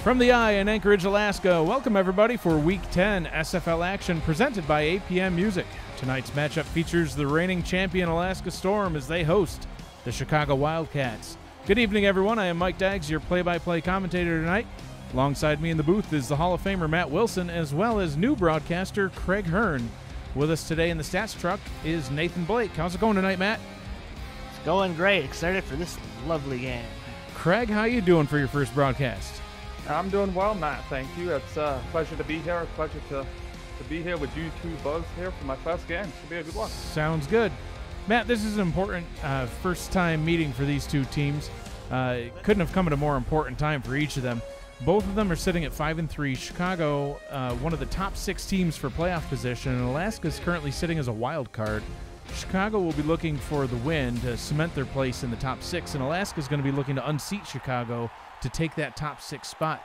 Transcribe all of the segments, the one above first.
From the Eye in Anchorage, Alaska, welcome everybody for Week 10 SFL action presented by APM Music. Tonight's matchup features the reigning champion Alaska Storm as they host the Chicago Wildcats. Good evening, everyone. I am Mike Daggs, your play-by-play commentator tonight. Alongside me in the booth is the Hall of Famer Matt Wilson, as well as new broadcaster Craig Hearn. With us today in the stats truck is Nathan Blake. How's it going tonight, Matt? It's going great. Excited for this lovely game. Craig, how you doing for your first broadcast? I'm doing well, Matt. Thank you. It's a pleasure to be here. A pleasure to be here with you two both here for my first game. Should be a good one. Sounds good. Matt, this is an important first-time meeting for these two teams. It couldn't have come at a more important time for each of them. Both of them are sitting at 5-3. Chicago, one of the top 6 teams for playoff position, and Alaska is currently sitting as a wild card. Chicago will be looking for the win to cement their place in the top 6, and Alaska is going to be looking to unseat Chicago to take that top 6 spot.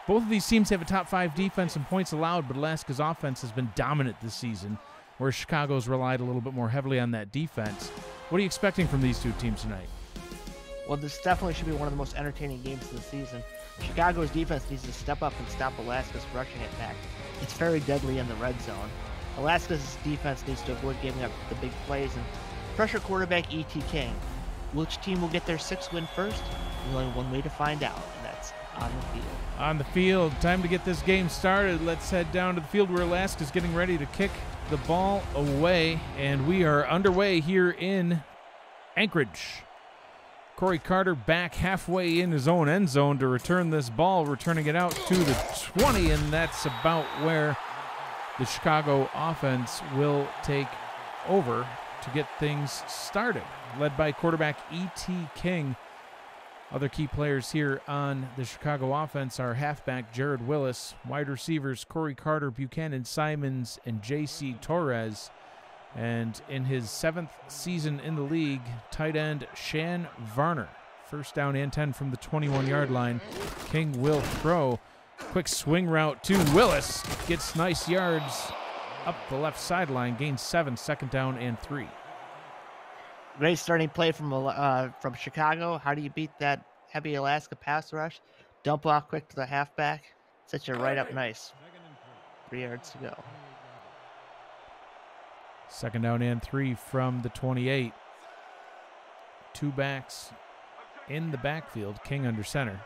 Both of these teams have a top 5 defense and points allowed, but Alaska's offense has been dominant this season, where Chicago's relied a little bit more heavily on that defense. What are you expecting from these two teams tonight? Well, this definitely should be one of the most entertaining games of the season. Chicago's defense needs to step up and stop Alaska's rushing attack. It's very deadly in the red zone. Alaska's defense needs to avoid giving up the big plays and pressure quarterback E.T. King. Which team will get their 6th win first? There's only one way to find out, and that's on the field. On the field, time to get this game started. Let's head down to the field where Alaska's getting ready to kick the ball away, and we are underway here in Anchorage. Corey Carter back halfway in his own end zone to return this ball, returning it out to the 20, and that's about where the Chicago offense will take over to get things started, led by quarterback E.T. King. Other key players here on the Chicago offense are halfback Jared Willis, wide receivers Corey Carter, Buchanan Simons, and J.C. Torres. And in his 7th season in the league, tight end Shan Varner. First down and 10 from the 21-yard line. King will throw. Quick swing route to Willis. Gets nice yards up the left sideline. Gains 7, second down and 3. Great starting play from Chicago. How do you beat that heavy Alaska pass rush? Dump off quick to the halfback. Set you right up nice. 3 yards to go. Second down and 3 from the 28. 2 backs in the backfield. King under center.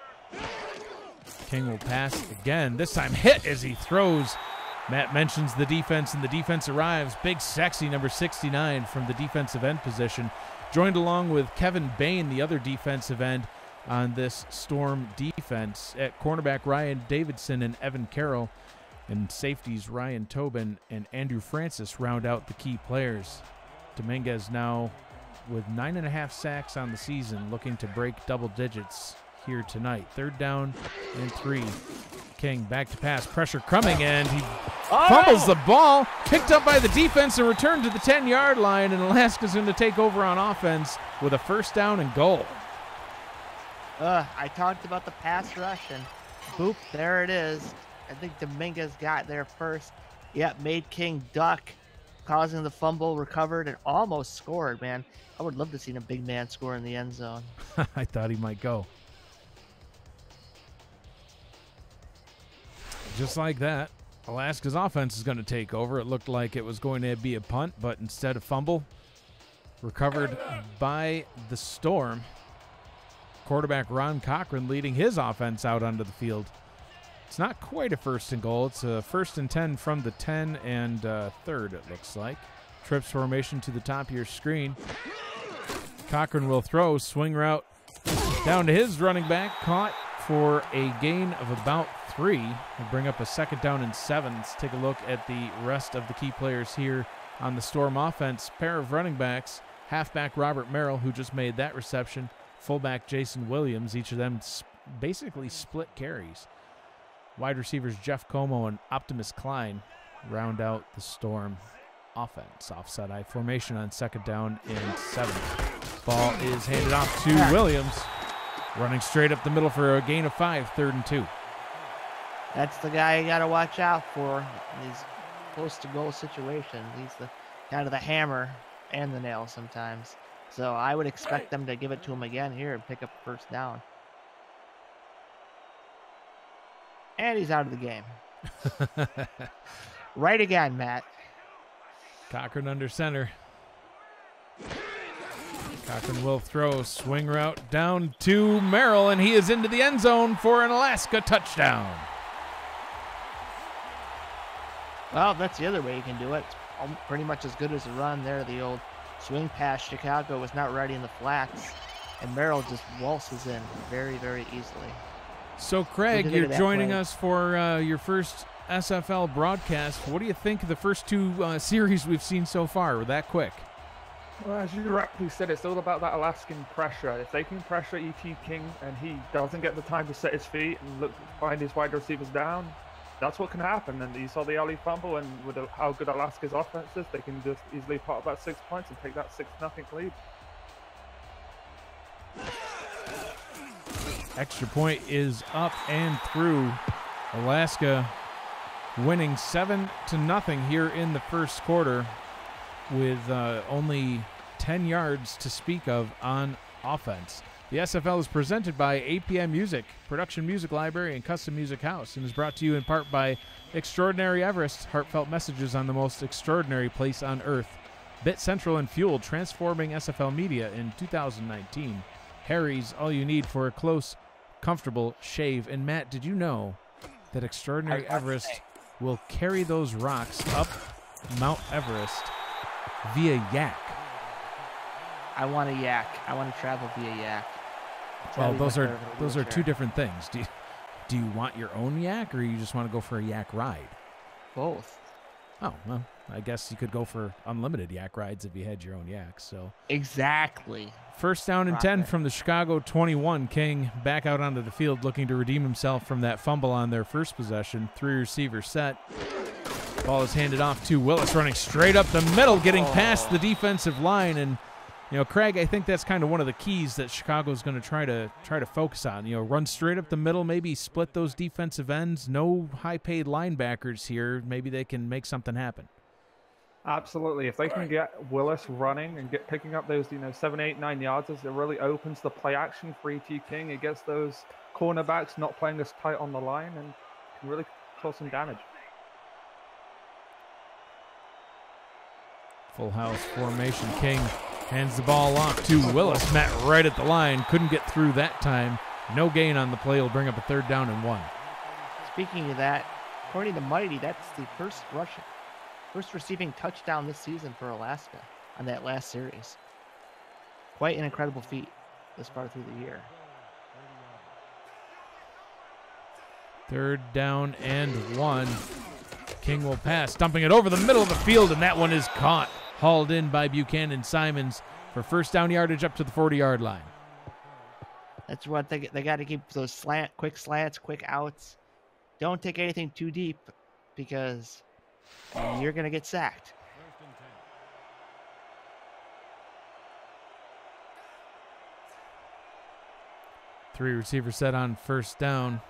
King will pass again. This time hit as he throws. Matt mentions the defense, and the defense arrives. Big, sexy number 69 from the defensive end position. Joined along with Kevin Bain, the other defensive end on this Storm defense. At cornerback, Ryan Davidson and Evan Carroll. And safeties, Ryan Tobin and Andrew Francis round out the key players. Dominguez now with 9.5 sacks on the season, looking to break double digits here tonight. 3rd down and 3. King back to pass, pressure coming, and he fumbles the ball, picked up by the defense and returned to the 10-yard line, and Alaska's going to take over on offense with a 1st down and goal. I talked about the pass rush, and boop, there it is. I think Dominguez got there first. Yep, made King duck, causing the fumble, recovered, and almost scored, man. I would love to see a big man score in the end zone. I thought he might go. Just like that, Alaska's offense is going to take over. It looked like it was going to be a punt, but instead a fumble. Recovered by the Storm. Quarterback Ron Cochran leading his offense out onto the field. It's not quite a 1st and goal. It's a 1st and 10 from the 10 and 3rd, it looks like. Trips formation to the top of your screen. Cochran will throw. Swing route down to his running back. Caught for a gain of about 3. We'll bring up a 2nd down and 7. Let's take a look at the rest of the key players here on the Storm offense. Pair of running backs. Halfback Robert Merrill, who just made that reception. Fullback Jason Williams. Each of them basically split carries. Wide receivers Jeff Como and Optimus Klein round out the Storm offense. Offside I formation on 2nd down and 7. Ball is handed off to Williams. Running straight up the middle for a gain of 5, 3rd and 2. That's the guy you got to watch out for in these close-to-goal situations. He's the guy to the hammer and the nail sometimes. So I would expect them to give it to him again here and pick up 1st down. And he's out of the game. Right again, Matt. Cochran under center. Cochran will throw, swing route down to Merrill, and he is into the end zone for an Alaska touchdown. Well, that's the other way you can do it. It's pretty much as good as a run there. The old swing pass. Chicago was not ready in the flats, and Merrill just waltzes in very, very easily. So, Craig, you're joining us for your first SFL broadcast. What do you think of the first two series we've seen so far? Were that quick? Well, as you correctly said, it's all about that Alaskan pressure. If they can pressure E.T. King and he doesn't get the time to set his feet and find his wide receivers down, that's what can happen. And you saw the early fumble, and with how good Alaska's offense is, they can just easily put up that 6 points and take that 6-0 lead. Extra point is up and through. Alaska winning 7-0 here in the first quarter with only 10 yards to speak of on offense. The SFL is presented by APM Music, Production Music Library, and Custom Music House, and is brought to you in part by Extraordinary Everest, heartfelt messages on the most extraordinary place on earth. Bit Central and Fuel, transforming SFL media in 2019. Harry's, all you need for a close, comfortable shave. And Matt, did you know that Extraordinary Everest will carry those rocks up Mount Everest via yak? I want a yak. I want to travel via yak. Well, those are two different things. Do you want your own yak, or you just want to go for a yak ride? Both. Oh, well, I guess you could go for unlimited yak rides if you had your own yak. So exactly. First down and 10 from the Chicago 21. King back out onto the field looking to redeem himself from that fumble on their first possession. 3-receiver set. Ball is handed off to Willis, running straight up the middle, getting past the defensive line. And, you know, Craig, I think that's kind of one of the keys that Chicago's going to try to focus on. You know, run straight up the middle, maybe split those defensive ends. No high-paid linebackers here. Maybe they can make something happen. Absolutely. If they can get Willis running and picking up those, 7, 8, 9 yards, it really opens the play action for E.T. King. It gets those cornerbacks not playing as tight on the line and can really cause some damage. Full house formation. King hands the ball off to Willis. Met right at the line. Couldn't get through that time. No gain on the play. Will bring up a 3rd down and 1. Speaking of that, according to Mighty, that's the first receiving touchdown this season for Alaska on that last series. Quite an incredible feat this far through the year. 3rd down and 1. King will pass, dumping it over the middle of the field, and that one is caught. Hauled in by Buchanan Simons for first down yardage up to the 40-yard line. That's what they got to keep those quick slants, quick outs. Don't take anything too deep because you're going to get sacked. Three receiver set on first down.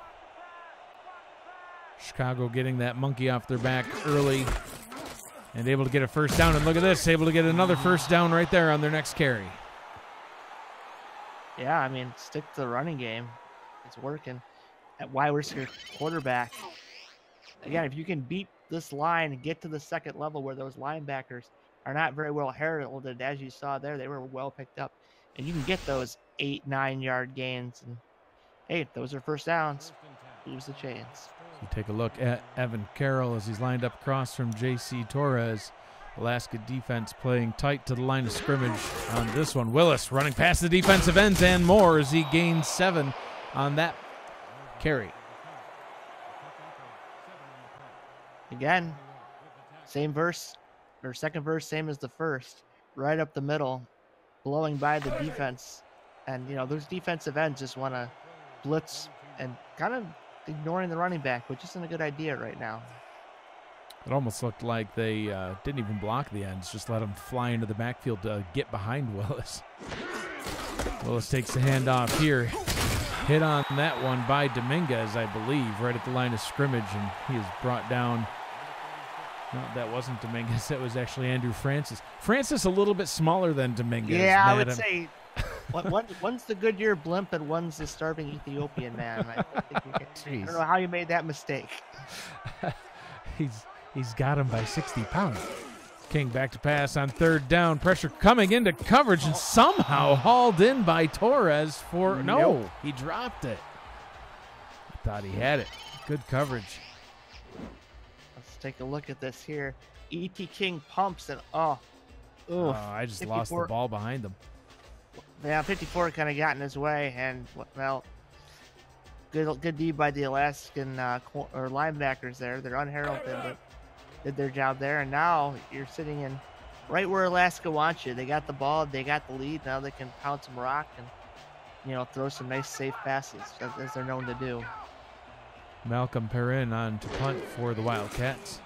Chicago getting that monkey off their back early and able to get a first down. And look at this, able to get another first down right there on their next carry. Yeah, I mean, stick to the running game. It's working. At wide receiver quarterback. Again, if you can beat this line and get to the second level where those linebackers are not very well heralded, as you saw there, they were well picked up. And you can get those 8, 9 yard gains. And hey, those are first downs. Lose the chance. You take a look at Evan Carroll as he's lined up across from J.C. Torres. Alaska defense playing tight to the line of scrimmage on this one. Willis running past the defensive ends and more as he gains 7 on that carry. Again, same verse, or second verse, same as the first. Right up the middle, blowing by the defense. And, those defensive ends just want to blitz and kind of ignoring the running back, which isn't a good idea right now. It almost looked like they didn't even block the ends, just let them fly into the backfield to get behind Willis. Willis takes the handoff here. Hit on that one by Dominguez, I believe, right at the line of scrimmage, and he is brought down. No, that wasn't Dominguez. That was actually Andrew Francis. Francis a little bit smaller than Dominguez. Yeah, I would say One's the Goodyear blimp and one's the starving Ethiopian man. I don't know how you made that mistake. He's got him by 60 pounds. King back to pass on third down. Pressure coming into coverage and somehow hauled in by Torres for... No, he dropped it. Thought he had it. Good coverage. Let's take a look at this here. E.T. King pumps and I just 54. Lost the ball behind him. Yeah, 54 kind of got in his way, and well, good deed by the Alaskan or linebackers there. They're unheralded, but did their job there. And now you're sitting in right where Alaska wants you. They got the ball, they got the lead. Now they can pound some rock and throw some nice safe passes as they're known to do. Malcolm Perrin on to punt for the Wildcats.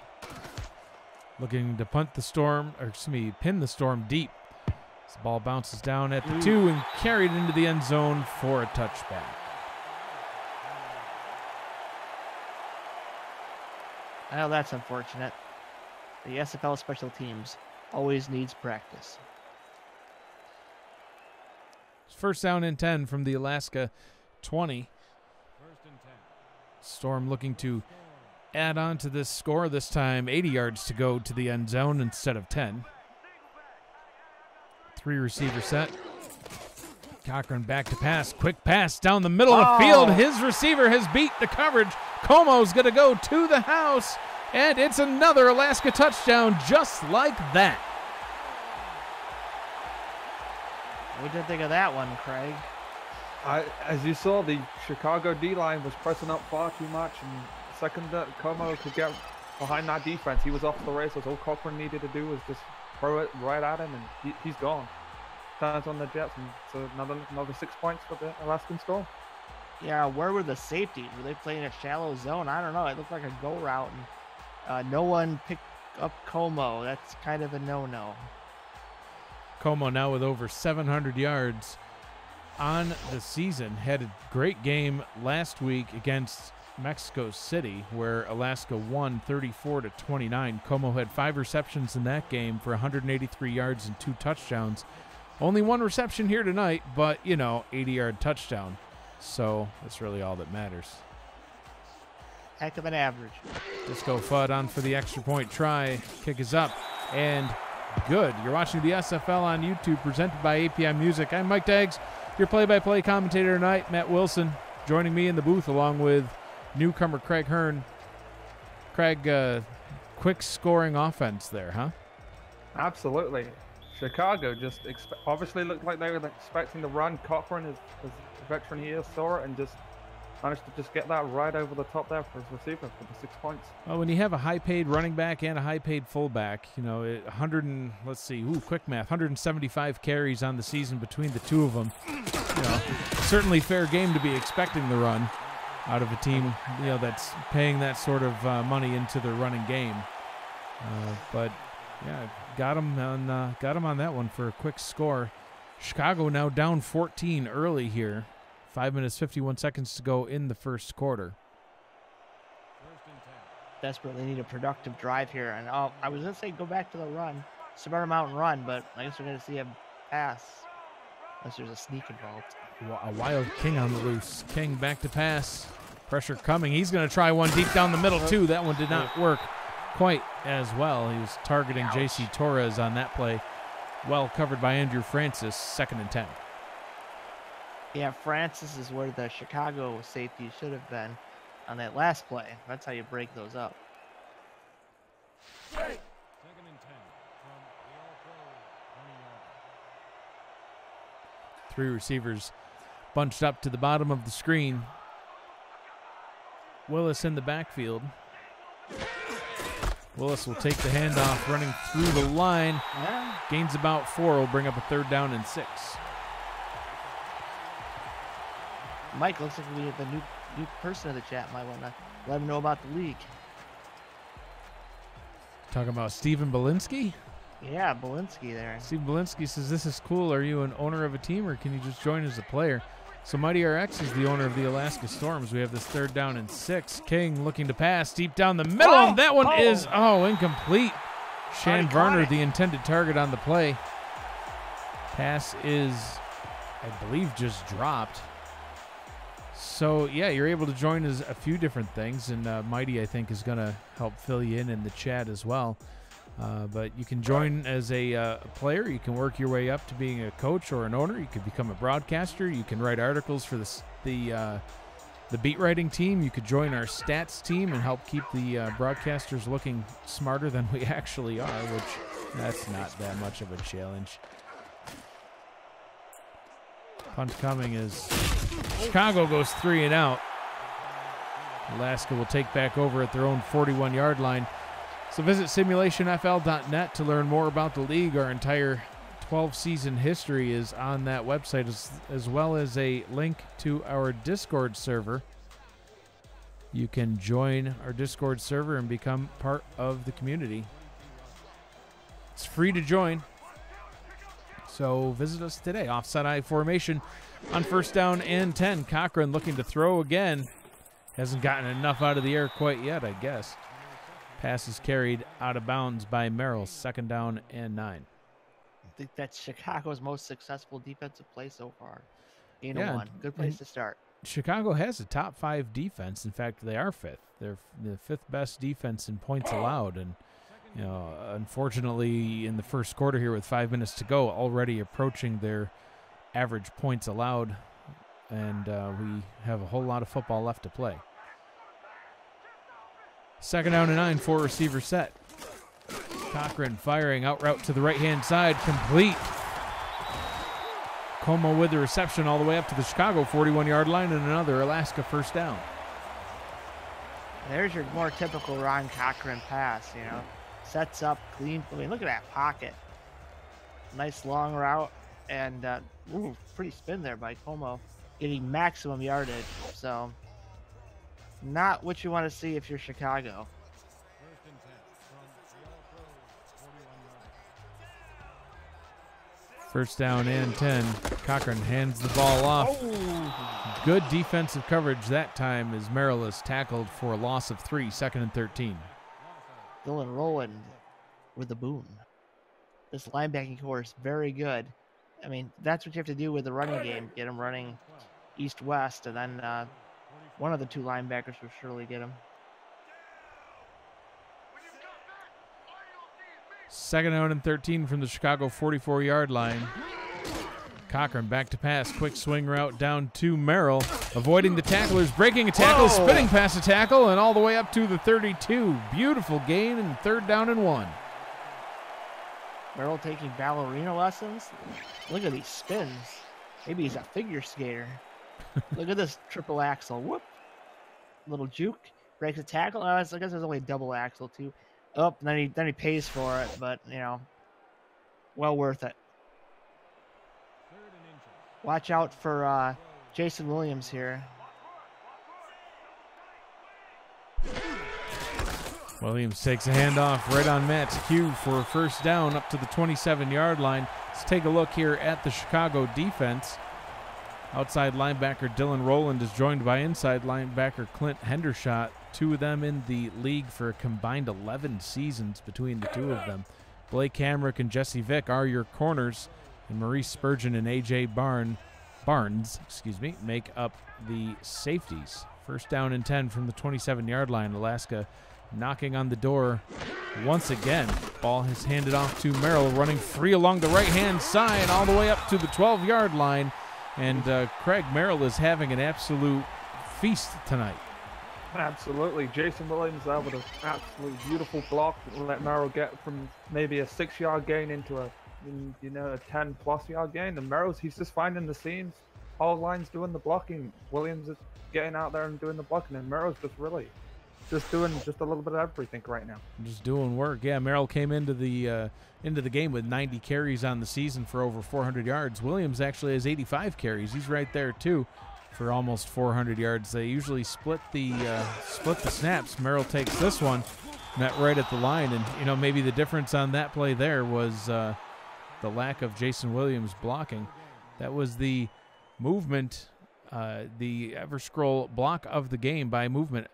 Looking to punt the Storm, or excuse me, pin the Storm deep. This ball bounces down at the 2 and carried into the end zone for a touchback. Well, that's unfortunate. The SFL special teams always needs practice. First down and 10 from the Alaska 20. Storm looking to add on to this score, this time 80 yards to go to the end zone instead of 10. 3 receiver set. Cochran back to pass. Quick pass down the middle of the field. His receiver has beat the coverage. Como's going to go to the house, and it's another Alaska touchdown just like that. What did you think of that one, Craig? As you saw, the Chicago D-line was pressing up far too much, and the second that Como could get behind that defense, he was off the races. All Cochran needed to do was just throw it right at him, and he's gone. Turns on the Jets, and so another 6 points for the Alaskan Storm. Yeah, where were the safeties? Were they playing a shallow zone? I don't know. It looked like a go route, and no one picked up Como. That's kind of a no-no. Como now with over 700 yards on the season. Had a great game last week against Mexico City, where Alaska won 34-29. Como had 5 receptions in that game for 183 yards and 2 touchdowns. Only 1 reception here tonight, but 80-yard touchdown. So that's really all that matters. Heck of an average. Disco Fudd on for the extra point try. Kick is up and good. You're watching the SFL on YouTube, presented by API Music. I'm Mike Daggs, your play-by-play commentator tonight. Matt Wilson joining me in the booth along with newcomer Craig Hearn. Craig, quick scoring offense there, huh? Absolutely. Chicago just obviously looked like they were expecting to run. Cochran, as a veteran here, saw it and just managed to just get that right over the top there for his receiver for the 6 points. Well, when you have a high-paid running back and a high-paid fullback, 175 carries on the season between the two of them. Certainly fair game to be expecting the run out of a team, that's paying that sort of money into their running game. But yeah, got him on that one for a quick score. Chicago now down 14 early here. 5 minutes, 51 seconds to go in the first quarter. Desperately need a productive drive here. And I was going to say go back to the run. Smart amount and run, but I guess we're going to see him pass. Unless there's a sneak involved. A wild King on the loose. King back to pass. Pressure coming. He's going to try one deep down the middle, too. That one did not work quite as well. He was targeting J.C. Torres on that play. Well covered by Andrew Francis, 2nd and 10. Yeah, Francis is where the Chicago safety should have been on that last play. That's how you break those up. 2nd and 10 from the 3 receivers bunched up to the bottom of the screen. Willis in the backfield. Willis will take the handoff, running through the line. Gains about 4, will bring up a 3rd down and 6. Mike, looks like we have a new person in the chat. Might want to let him know about the league. Talking about Steven Belinsky? Yeah, Belinsky there. Steven Belinsky says, "This is cool. Are you an owner of a team, or can you just join as a player?" So Mighty RX is the owner of the Alaska Storms. We have this 3rd down and 6. King looking to pass deep down the middle. And that one is, incomplete. Shan Varner, the intended target on the play. Pass is I believe, just dropped. So, yeah, you're able to join as a few different things, and Mighty, I think, is going to help fill you in the chat as well. But you can join as a player. You can work your way up to being a coach or an owner. You could become a broadcaster. You can write articles for the beat writing team. You could join our stats team and help keep the broadcasters looking smarter than we actually are, which that's not that much of a challenge. Punt coming as Chicago goes 3 and out. Alaska will take back over at their own 41-yard line. So visit simulationfl.net to learn more about the league. Our entire 12-season history is on that website, as well as a link to our Discord server. You can join our Discord server and become part of the community. It's free to join. So visit us today. Offside I formation on 1st down and 10. Cochran looking to throw again. Hasn't gotten enough out of the air quite yet, I guess. Pass is carried out of bounds by Merrill. 2nd down and 9. I think that's Chicago's most successful defensive play so far. 8-1. Good place to start. Chicago has a top 5 defense. In fact, they are 5th. They're the 5th best defense in points allowed. And, you know, unfortunately, in the first quarter here with 5 minutes to go, already approaching their average points allowed. And we have a whole lot of football left to play. 2nd down and 9, 4-receiver set. Cochran firing out route to the right-hand side, complete. Como with the reception all the way up to the Chicago 41-yard line, and another Alaska 1st down. There's your more typical Ron Cochran pass, you know. Sets up, clean. I mean, look at that pocket. Nice long route, and pretty spin there by Como, getting maximum yardage. So, not what you want to see if you're Chicago. 1st down and 10. Cochran hands the ball off. Oh. Good defensive coverage that time as Merrill is tackled for a loss of 3, 2nd and 13. Dylan Rowland with the boom. This linebacking core is very good. I mean, that's what you have to do with the running game. Get them running east-west, and then one of the 2 linebackers will surely get him. 2nd down and 13 from the Chicago 44-yard line. Cochran back to pass. Quick swing route down to Merrill. Avoiding the tacklers, breaking a tackle, Whoa. spinning past a tackle, and all the way up to the 32. Beautiful gain, and 3rd down and 1. Merrill taking ballerina lessons. Look at these spins. Maybe he's a figure skater. Look at this triple axle. Whoop. Little juke. Breaks a tackle. I guess there's only a double axle, too. Oh, then he pays for it, but, you know, well worth it. Watch out for Jason Williams here. Williams takes a handoff right on Matt's cue for a 1st down up to the 27-yard line. Let's take a look here at the Chicago defense. Outside linebacker Dylan Rowland is joined by inside linebacker Clint Hendershot. 2 of them in the league for a combined 11 seasons between the 2 of them. Blake Hamrick and Jesse Vick are your corners, and Maurice Spurgeon and A.J. Barnes make up the safeties. 1st down and 10 from the 27-yard line. Alaska knocking on the door once again. Ball is handed off to Merrill, running free along the right-hand side all the way up to the 12-yard line. And Craig, Merrill is having an absolute feast tonight. Absolutely. Jason Williams there with an absolutely beautiful block and let Merrill get from maybe a 6-yard gain into a 10+ yard gain. And Merrill's, he's just finding the seams. All lines doing the blocking. Williams is getting out there and doing the blocking, and Merrill's just really doing just a little bit of everything right now. Just doing work. Yeah, Merrill came into the game with 90 carries on the season for over 400 yards. Williams actually has 85 carries. He's right there too for almost 400 yards. They usually split the snaps. Merrill takes this one, met right at the line, and you know, maybe the difference on that play there was the lack of Jason Williams blocking. That was the movement, the Everscroll block of the game by movement.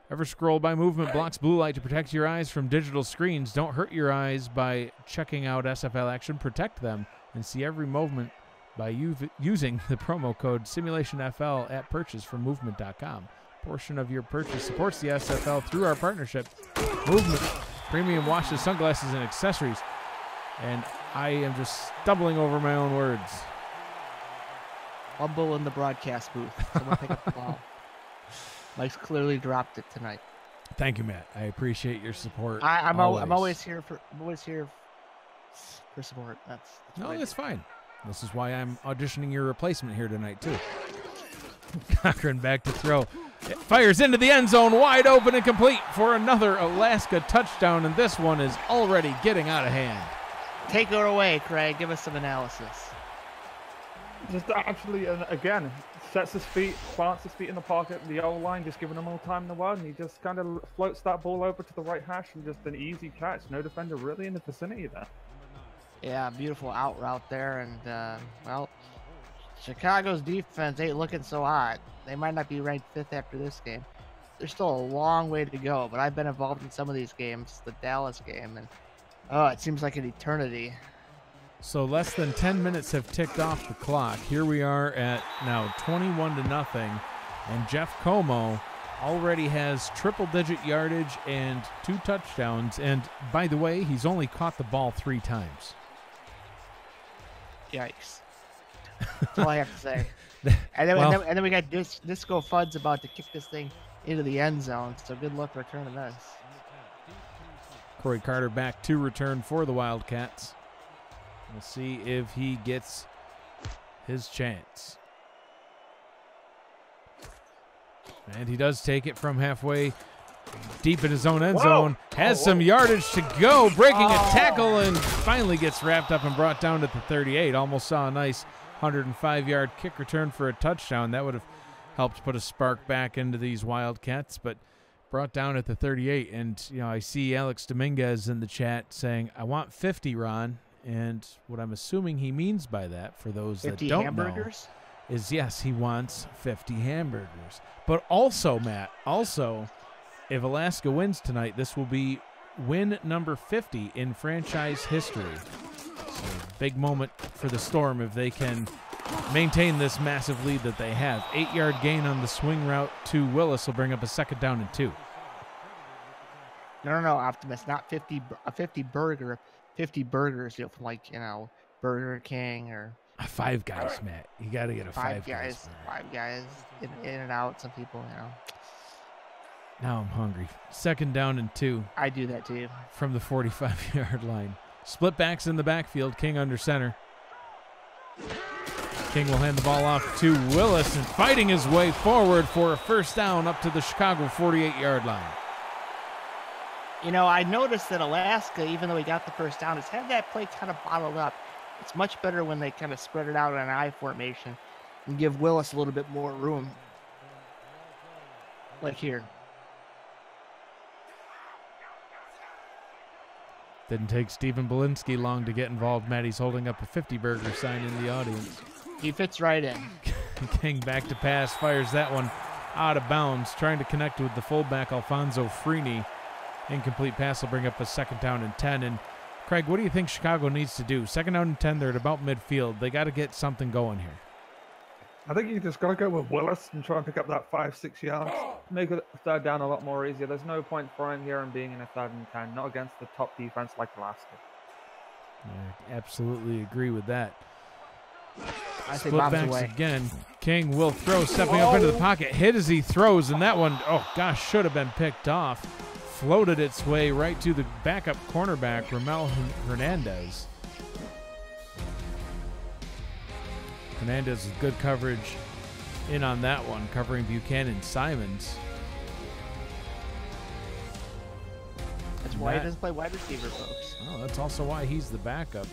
Everscroll by movement blocks blue light to protect your eyes from digital screens. Don't hurt your eyes by checking out SFL action. Protect them and see every movement by using the promo code SimulationFL at purchase from Movement.com. Portion of your purchase supports the SFL through our partnership. Movement, premium watches, sunglasses, and accessories. And I am just stumbling over my own words. Fumble in the broadcast booth. Someone pick up the ball. Mike's clearly dropped it tonight. Thank you, Matt. I appreciate your support. I'm always here for support. That's fine. This is why I'm auditioning your replacement here tonight too. Cochran back to throw. It fires into the end zone, wide open and complete for another Alaska touchdown, and this one is already getting out of hand. Take her away, Craig. Give us some analysis. Just actually, again, sets his feet, plants his feet in the pocket, the O-line, just giving him all the time in the world, and he just kind of floats that ball over to the right hash and just an easy catch. No defender really in the vicinity there. Yeah, beautiful out route there, and, well, Chicago's defense ain't looking so hot. They might not be ranked 5th after this game. There's still a long way to go, but I've been involved in some of these games, the Dallas game, and, oh, it seems like an eternity. So less than 10 minutes have ticked off the clock. Here we are at now 21-0, and Jeff Como already has triple-digit yardage and 2 touchdowns. And by the way, he's only caught the ball 3 times. Yikes! That's all I have to say. And then we got Disco Fuds about to kick this thing into the end zone. So good luck returning this. Corey Carter back to return for the Wildcats. We'll see if he gets his chance. And he does take it from halfway deep in his own end zone. Has some yardage to go, breaking a tackle, and finally gets wrapped up and brought down at the 38. Almost saw a nice 105-yard kick return for a touchdown. That would have helped put a spark back into these Wildcats, but brought down at the 38. And, you know, I see Alex Dominguez in the chat saying, I want 50, Ron. And what I'm assuming he means by that, for those that don't hamburgers? Know, is yes, he wants 50 hamburgers. But also, Matt, if Alaska wins tonight, this will be win number 50 in franchise history. So big moment for the Storm if they can maintain this massive lead that they have. 8-yard gain on the swing route to Willis will bring up a 2nd down and 2. No, Optimus, not 50. A 50 burger. 50 burgers, from Burger King or Five Guys, Matt. You got to get a Five Guys. Five Guys, in and out. Some people, Now I'm hungry. 2nd down and 2. I do that too. From the 45-yard line. Split backs in the backfield. King under center. King will hand the ball off to Willis and fighting his way forward for a 1st down up to the Chicago 48-yard line. I noticed that Alaska, even though he got the 1st down, has had that play kind of bottled up. It's much better when they kind of spread it out in an I formation and give Willis a little bit more room. Like here. Didn't take Stephen Belinsky long to get involved. Matt, he's holding up a 50-burger sign in the audience. He fits right in. King back to pass, fires that one out of bounds, trying to connect with the fullback, Alfonso Freeney. Incomplete pass will bring up a 2nd down and 10. And Craig, what do you think Chicago needs to do? 2nd down and 10, they're at about midfield. They got to get something going here. I think you just got to go with Willis and try and pick up that 5-6 yards. Make a 3rd down a lot more easier. There's no point throwing here and being in a 3rd and 10, not against the top defense like Alaska. I absolutely agree with that. I Split backs again. King will throw, stepping up into the pocket. Hit as he throws, and that one, should have been picked off. Floated its way right to the backup cornerback, Ramel Hernandez. Hernandez with good coverage in on that one, covering Buchanan Simons. That's why he doesn't play wide receiver, folks. Oh, that's also why he's the backup.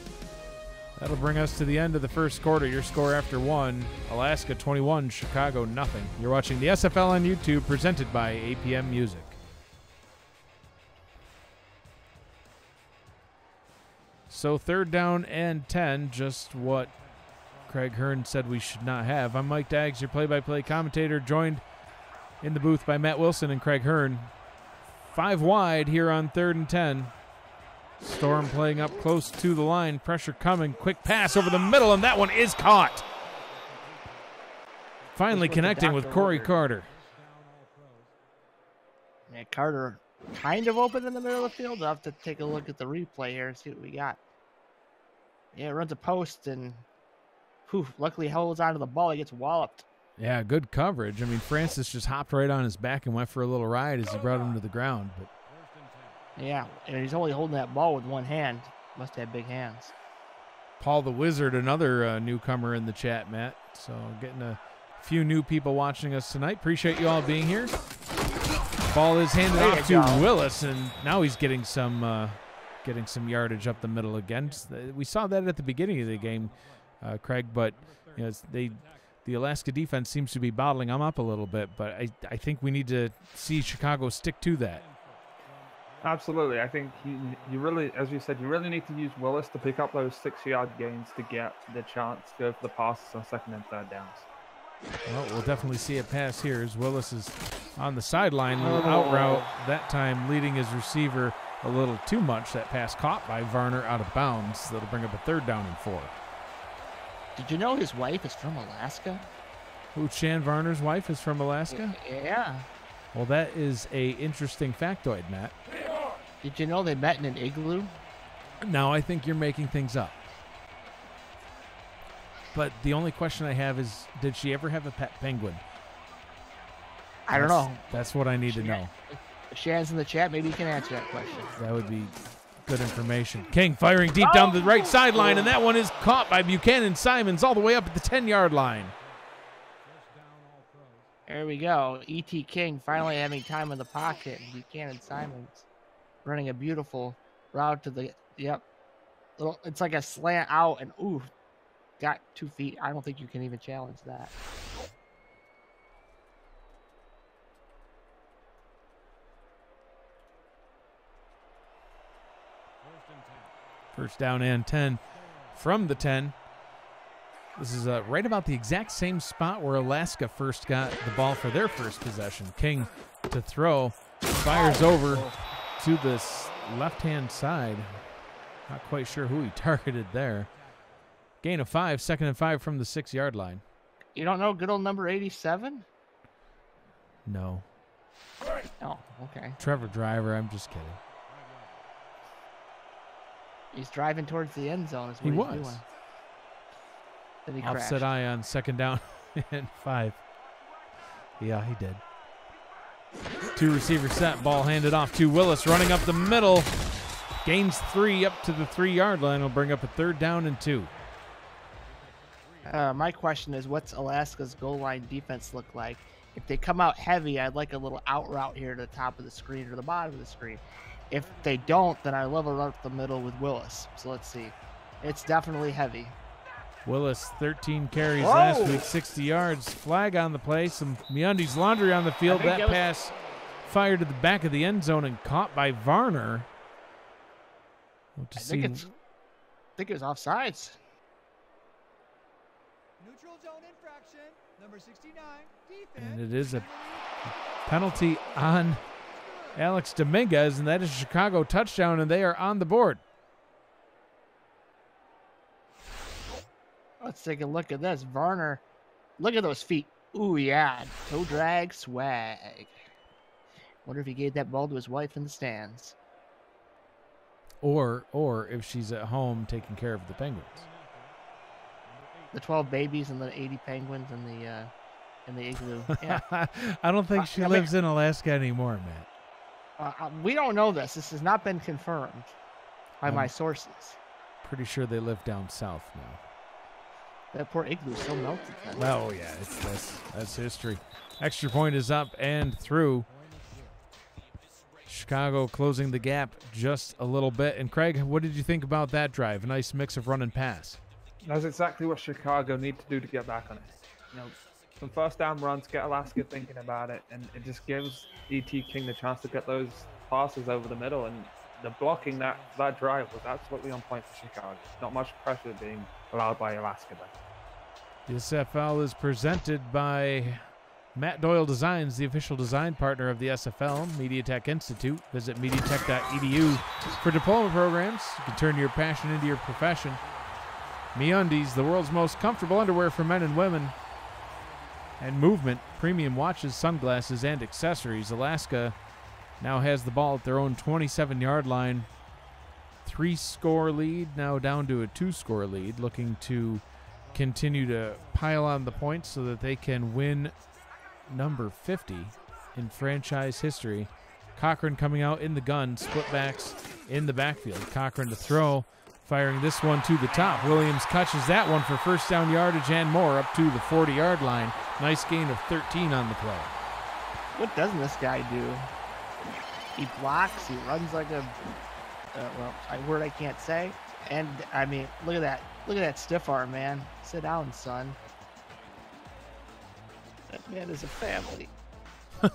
That'll bring us to the end of the 1st quarter. Your score after 1, Alaska 21, Chicago nothing. You're watching the SFL on YouTube, presented by APM Music. So 3rd down and 10, just what Craig Hearn said we should not have. I'm Mike Daggs, your play-by-play commentator, joined in the booth by Matt Wilson and Craig Hearn. 5 wide here on 3rd and 10. Storm playing up close to the line. Pressure coming. Quick pass over the middle, and that one is caught. Finally connecting with Corey Carter. Yeah, Carter kind of open in the middle of the field. I'll have to take a look at the replay here and see what we got. Yeah, runs a post and luckily holds onto the ball. He gets walloped. Yeah, good coverage. I mean, Francis just hopped right on his back and went for a little ride as he brought him to the ground. But yeah, and he's only holding that ball with one hand. Must have big hands. Paul the Wizard, another newcomer in the chat, Matt. So getting a few new people watching us tonight. Appreciate you all being here. Ball is handed off to Willis, and now he's getting some yardage up the middle again. We saw that at the beginning of the game, Craig, but you know, the Alaska defense seems to be bottling them up a little bit, but I think we need to see Chicago stick to that. Absolutely. I think you really, as you said, you really need to use Willis to pick up those 6-yard gains to get the chance to go for the passes on 2nd and 3rd downs. Well, we'll definitely see a pass here as Willis is on the sideline. Out route, that time leading his receiver a little too much. That pass caught by Varner out of bounds. That'll bring up a 3rd down and 4. Did you know his wife is from Alaska? Who, Shan Varner's wife is from Alaska? Yeah. Well, that is a interesting factoid, Matt. Did you know they met in an igloo? Now, I think you're making things up. But the only question I have is, did she ever have a pet penguin? I don't know. That's what I need to know. If Shan's in the chat, maybe you can answer that question. That would be good information. King firing deep down the right sideline, and that one is caught by Buchanan Simons all the way up at the 10-yard line. There we go. E.T. King finally having time in the pocket. And Buchanan Simons running a beautiful route to the, it's like a slant out, and got 2 feet. I don't think you can even challenge that. First down and 10 from the 10. This is right about the exact same spot where Alaska first got the ball for their first possession. King to throw, fires over to this left-hand side. Not quite sure who he targeted there. Gain of 5, 2nd and 5 from the 6-yard line. You don't know good old number 87? No. Oh, okay. Trevor Driver, I'm just kidding. He's driving towards the end zone. Is what he he's was. Doing. Then he Offset crashed. eye on 2nd down and 5. Yeah, he did. 2 receiver set. Ball handed off to Willis, running up the middle. Gains 3 up to the 3-yard line. Will bring up a 3rd down and 2. My question is, what's Alaska's goal line defense look like? If they come out heavy, I'd like a little out route here to the top of the screen or the bottom of the screen. If they don't, then I level up the middle with Willis. So let's see. It's definitely heavy. Willis, 13 carries last week, 60 yards. Flag on the play. Some MeUndies laundry on the field. That pass fired to the back of the end zone and caught by Varner. I think it was offsides. Neutral zone infraction, number 69, defense. And it is a penalty on Alex Dominguez, and that is a Chicago touchdown, and they are on the board. Let's take a look at this. Varner, look at those feet. Ooh, yeah. Toe drag swag. Wonder if he gave that ball to his wife in the stands. Or if she's at home taking care of the Penguins. The 12 babies and the 80 penguins in the igloo. Yeah. I don't think she lives in Alaska anymore, Matt. We don't know this. This has not been confirmed by my sources. Pretty sure they live down south now. That poor igloo is so melted. Oh, yeah, that's history. Extra point is up and through. Chicago closing the gap just a little bit. And Craig, what did you think about that drive? A nice mix of run and pass. That's exactly what Chicago need to do to get back on it. You know, some first down runs, get Alaska thinking about it, and it just gives E.T. King the chance to get those passes over the middle. And the blocking that drive was absolutely on point for Chicago. Not much pressure being allowed by Alaska there. The SFL is presented by Matt Doyle Designs, the official design partner of the SFL, MediaTek Institute. Visit mediatek.edu for diploma programs. You can turn your passion into your profession. MeUndies, the world's most comfortable underwear for men and women. And Movement, premium watches, sunglasses, and accessories. Alaska now has the ball at their own 27-yard line. 3-score lead, now down to a 2-score lead, looking to continue to pile on the points so that they can win number 50 in franchise history. Cochran coming out in the gun, split backs in the backfield. Cochran to throw, firing this one to the top. Williams catches that one for first down yardage and more up to the 40-yard line. Nice gain of 13 on the play. What doesn't this guy do? He blocks, he runs like a, a word I can't say. And, I mean, look at that. Look at that stiff arm, man. Sit down, son. That man is a family. But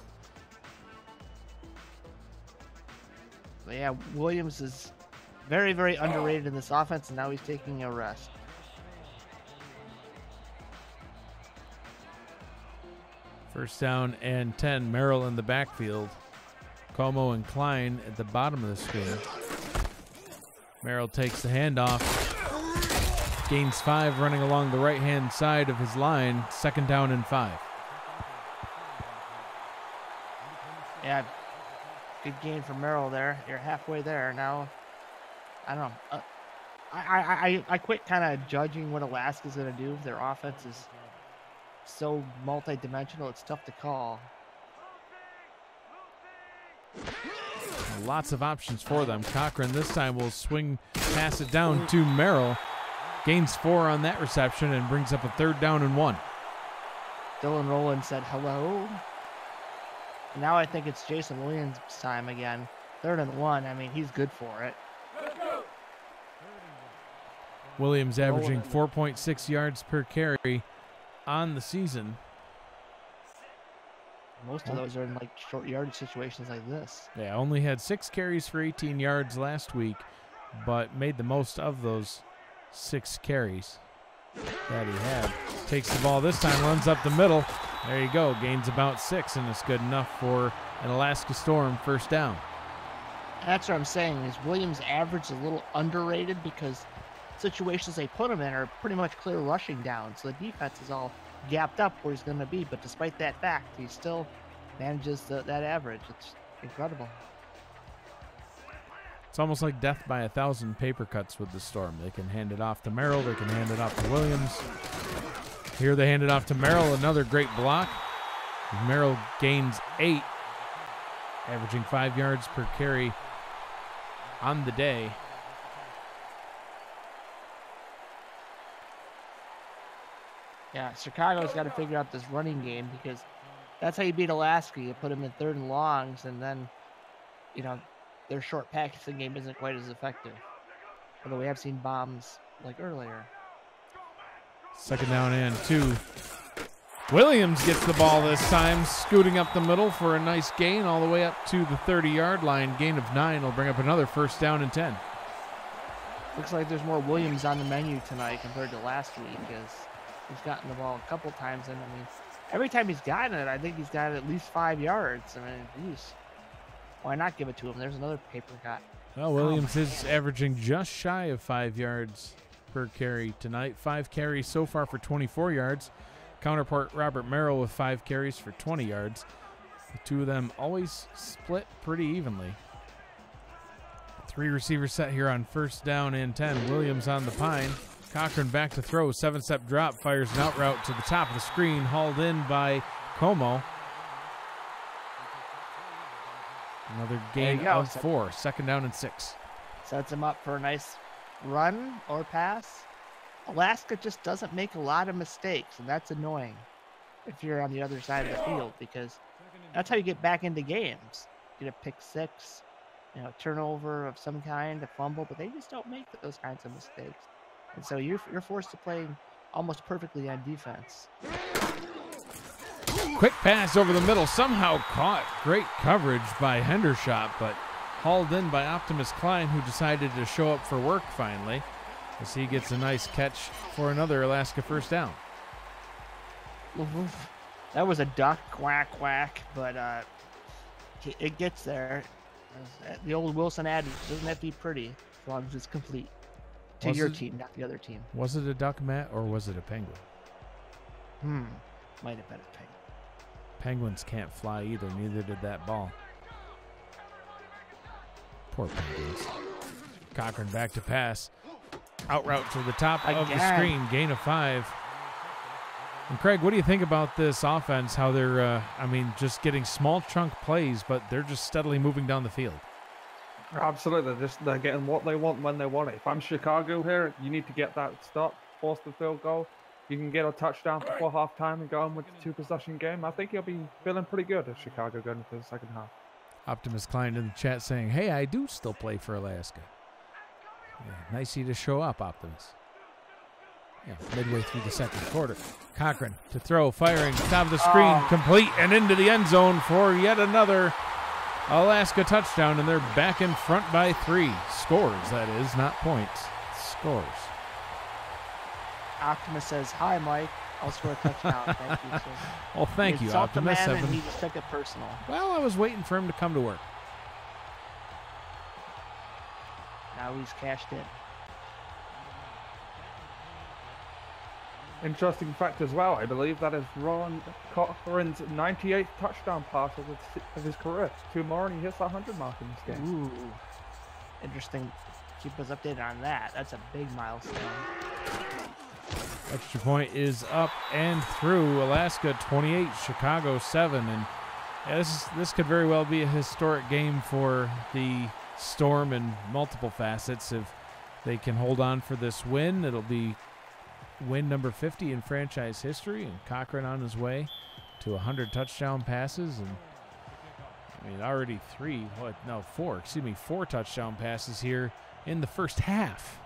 yeah, Williams is very, very underrated in this offense, and now he's taking a rest. First down and 10. Merrill in the backfield. Como and Klein at the bottom of the screen. Merrill takes the handoff. Gains 5 running along the right-hand side of his line. Second down and 5. Yeah, good gain for Merrill there. You're halfway there now. I don't know. I quit kind of judging what Alaska's going to do. Their offense is so multi-dimensional, it's tough to call. Lots of options for them. Cochran this time will swing, pass it down to Merrill. Gains 4 on that reception and brings up a third down and 1. Dylan Rowland said hello. Now I think it's Jason Williams' time again. 3rd and 1. I mean, he's good for it. Williams averaging 4.6 yards per carry on the season. Most of those are in like short yardage situations like this. Yeah, only had 6 carries for 18 yards last week, but made the most of those 6 carries that he had. Takes the ball this time, runs up the middle. There you go, gains about 6, and it's good enough for an Alaska Storm first down. That's what I'm saying, is Williams' average is a little underrated because situations they put him in are pretty much clear rushing down, so the defense is all gapped up where he's going to be, but despite that fact, he still manages that average. It's incredible. It's almost like death by 1,000 paper cuts with the Storm. They can hand it off to Merrill, they can hand it off to Williams. Here they hand it off to Merrill, another great block. Merrill gains 8, averaging 5 yards per carry on the day. Yeah, Chicago's got to figure out this running game because that's how you beat Alaska. You put them in 3rd and longs, and then, you know, their short passing game isn't quite as effective. Although we have seen bombs like earlier. Second down and 2. Williams gets the ball this time, scooting up the middle for a nice gain all the way up to the 30-yard line. Gain of 9 will bring up another first down and 10. Looks like there's more Williams on the menu tonight compared to last week, as he's gotten the ball a couple times, and I mean, every time he's gotten it, I think he's got at least 5 yards. I mean, geez, why not give it to him? There's another paper cut. Well, Williams is averaging just shy of 5 yards per carry tonight. 5 carries so far for 24 yards. Counterpart Robert Merrill with 5 carries for 20 yards. The two of them always split pretty evenly. 3 receivers set here on first down and 10. Williams on the pine. Cochran back to throw. 7-step drop. Fires an out route to the top of the screen. Hauled in by Como. Another gain of 4. Second down and 6. Sets him up for a nice run or pass. Alaska just doesn't make a lot of mistakes, and that's annoying if you're on the other side of the field, because that's how you get back into games. Get a pick 6, you know, turnover of some kind, a fumble, but they just don't make those kinds of mistakes. And so you're forced to play almost perfectly on defense. Quick pass over the middle, somehow caught. Great coverage by Hendershot, but hauled in by Optimus Klein, who decided to show up for work finally, as he gets a nice catch for another Alaska first down. That was a duck, quack, quack, but it gets there. The old Wilson adage, doesn't have to be pretty as long as it's complete. To your team, not the other team. Was it a duck, Matt, or was it a penguin? Might have been a penguin. Penguins can't fly either. Neither did that ball. Poor Penguins. Cochran back to pass. Out route to the top of the screen. Gain of 5. And Craig, what do you think about this offense? How they're, just getting small chunk plays, but they're just steadily moving down the field. Absolutely. They're getting what they want when they want it. If I'm Chicago here, you need to get that stop, force the field goal. You can get a touchdown before halftime and go on with the 2-possession game. I think you'll be feeling pretty good if Chicago go into the second half. Optimus Klein in the chat saying, hey, I do still play for Alaska. Yeah, nice of you to show up, Optimus. Yeah, midway through the second quarter. Cochran to throw, firing, top of the screen, complete, and into the end zone for yet another Alaska touchdown, and they're back in front by 3. Scores, that is, not points. Scores. Optimus says, hi, Mike. I'll score a touchdown. Thank you, sir. Well, thank you, Optimus. The man and he just took it personal. Well, I was waiting for him to come to work. Now he's cashed in. Interesting fact as well, I believe that is Ron Cochran's 98th touchdown pass of his career. 2 more and he hits that 100 mark in this game. Ooh, interesting. Keep us updated on that. That's a big milestone. Extra point is up and through. Alaska 28, Chicago 7. And yeah, this could very well be a historic game for the Storm in multiple facets. If they can hold on for this win, it'll be win number 50 in franchise history, and Cochran on his way to 100 touchdown passes. And already 4 touchdown passes here in the first half.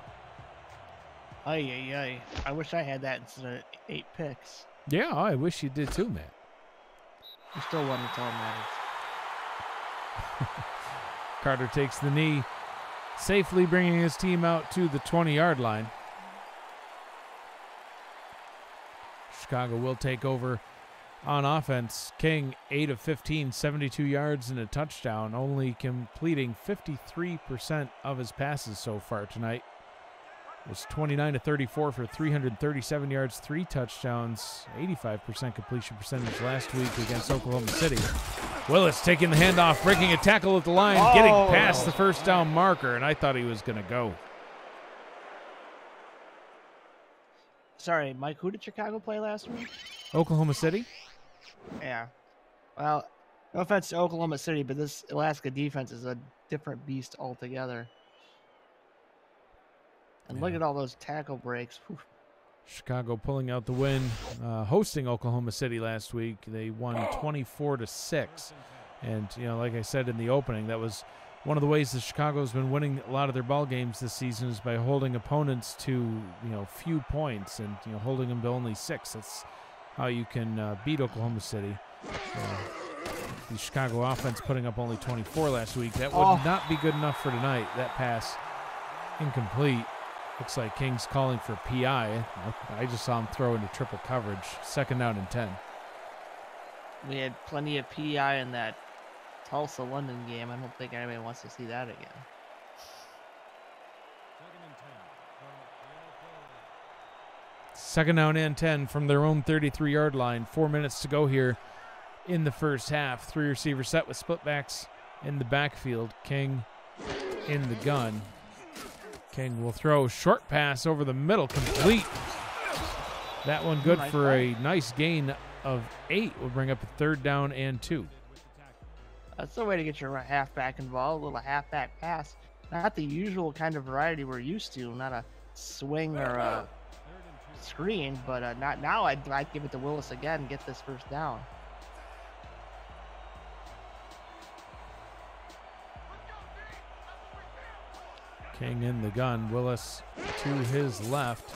I wish I had that instead of 8 picks. Yeah, I wish you did too, Matt. You still won, that's all that matters. Carter takes the knee, safely bringing his team out to the 20-yard line. Chicago will take over on offense. King, 8 of 15, 72 yards and a touchdown, only completing 53% of his passes so far tonight. It was 29 to 34 for 337 yards, 3 touchdowns, 85% completion percentage last week against Oklahoma City. Willis taking the handoff, breaking a tackle at the line, getting past the first down marker, and I thought he was going to go. Sorry, Mike, who did Chicago play last week? Oklahoma City? Yeah. Well, no offense to Oklahoma City, but this Alaska defense is a different beast altogether. And look at all those tackle breaks. Whew. Chicago pulling out the win, hosting Oklahoma City last week. They won 24-6. And, like I said in the opening, that was one of the ways that Chicago's been winning a lot of their ball games this season is by holding opponents to, few points and, holding them to only 6. That's how you can beat Oklahoma City. The Chicago offense putting up only 24 last week. That would not be good enough for tonight. That pass incomplete. Looks like King's calling for PI. I just saw him throw into triple coverage. 2nd down and 10. We had plenty of PI in that Tulsa-London game. I don't think anybody wants to see that again. Second down and 10 from their own 33-yard line. 4 minutes to go here in the first half. 3 receiver set with split backs in the backfield. King in the gun. King will throw short pass over the middle, complete. That one good for a nice gain of 8. Will bring up a 3rd down and 2. That's the way to get your halfback involved. A little halfback pass. Not the usual kind of variety we're used to. Not a swing or a screen, but not now. I'd give it to Willis again and get this 1st down. King in the gun. Willis to his left.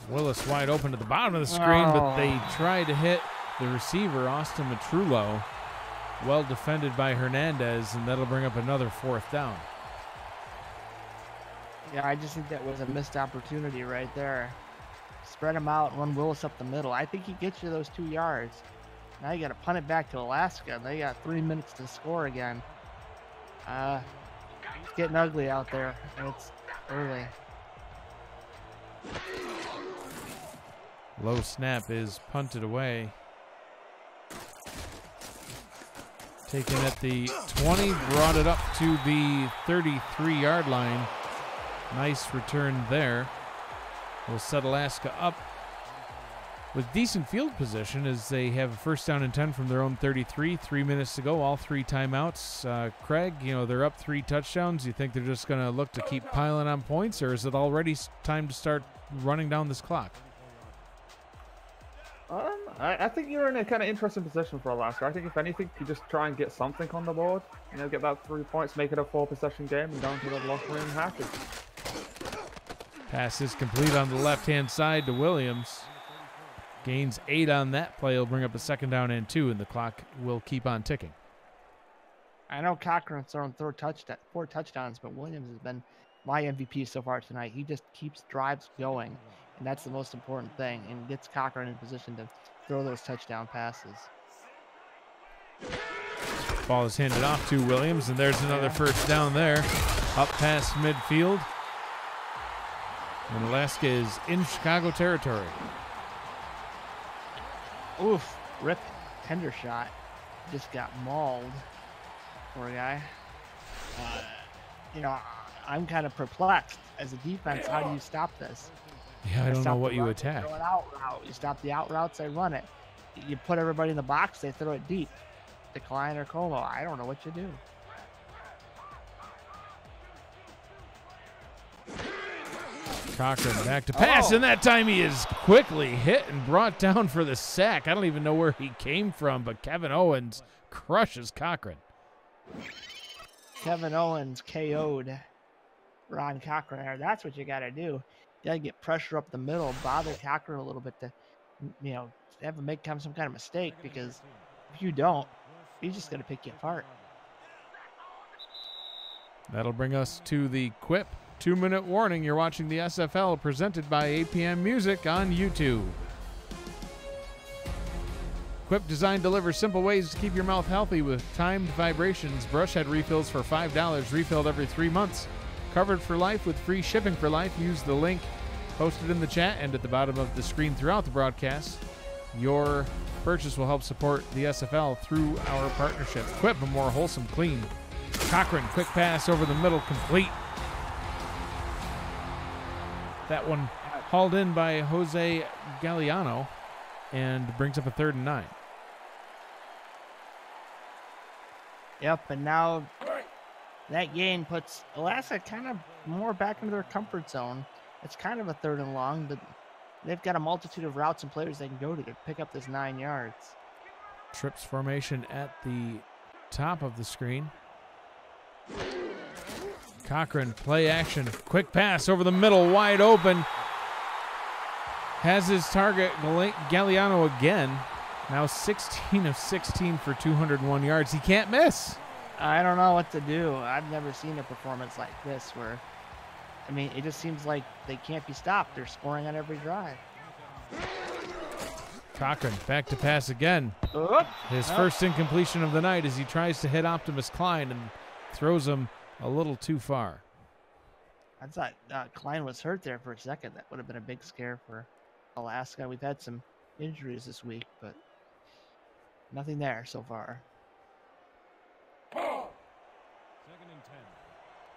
Willis wide open at the bottom of the screen, but they try to hit the receiver, Austin Matrullo. Well defended by Hernandez, and that'll bring up another 4th down. Yeah, I just think that was a missed opportunity right there. spread him out and run Willis up the middle. I think he gets you those 2 yards. Now you got to punt it back to Alaska. They got 3 minutes to score again. It's getting ugly out there. It's early. Low snap is punted away. Taken at the 20, brought it up to the 33-yard line. Nice return there. Will set Alaska up with decent field position as they have a first down and 10 from their own 33. 3 minutes to go, all 3 timeouts. Craig, you know, they're up 3 touchdowns. You think they're just going to look to keep piling on points, or is it already time to start running down this clock? I think you're in a kind of interesting position for Alaska. I think if anything, you just try and get something on the board. You know, get that 3 points, make it a 4-possession game, and down to the locker room happy. Pass is complete on the left-hand side to Williams. Gains 8 on that play. Will bring up a 2nd down and 2, and the clock will keep on ticking. I know Cochran's thrown 4 touchdowns, but Williams has been my MVP so far tonight. He just keeps drives going, and that's the most important thing, and gets Cochran in position to throw those touchdown passes. Ball is handed off to Williams, and there's another first down there. Up past midfield. And Alaska is in Chicago territory. Oof, rip Hendershot. Just got mauled. Poor guy. You know, I'm kind of perplexed. As a defense, how do you stop this? Yeah, I don't know what you attack. Throw an out route. You stop the out routes, they run it. You put everybody in the box, they throw it deep. Decline or Como. I don't know what you do. Cochran back to pass, and that time he is quickly hit and brought down for the sack. I don't even know where he came from, but Kevin Owens crushes Cochran. Kevin Owens KO'd Ron Cochran there. That's what you got to do. You got to get pressure up the middle, bother Cochran a little bit to, you know, have him make some kind of mistake, because if you don't, he's just going to pick you apart. That'll bring us to the Quip 2-minute warning. You're watching the SFL presented by APM Music on YouTube. Quip Design delivers simple ways to keep your mouth healthy with timed vibrations. Brush head refills for $5, refilled every 3 months. Covered for life with free shipping for life. Use the link posted in the chat and at the bottom of the screen throughout the broadcast. Your purchase will help support the SFL through our partnership. Quip, a more wholesome clean. Cochran, quick pass over the middle, complete. That one hauled in by Jose Galliano and brings up a 3rd and 9. Yep, and now that gain puts Alaska kind of more back into their comfort zone. It's kind of a 3rd and long, but they've got a multitude of routes and players they can go to pick up this 9 yards. Trips formation at the top of the screen. Cochran, play action, quick pass over the middle, wide open. Has his target, Galliano again. Now 16 of 16 for 201 yards. He can't miss. I don't know what to do. I've never seen a performance like this where, I mean, it just seems like they can't be stopped. They're scoring on every drive. Cochran back to pass again. His first incompletion of the night as he tries to hit Optimus Klein and throws him a little too far. I thought Klein was hurt there for a second. That would have been a big scare for Alaska. We've had some injuries this week, but nothing there so far.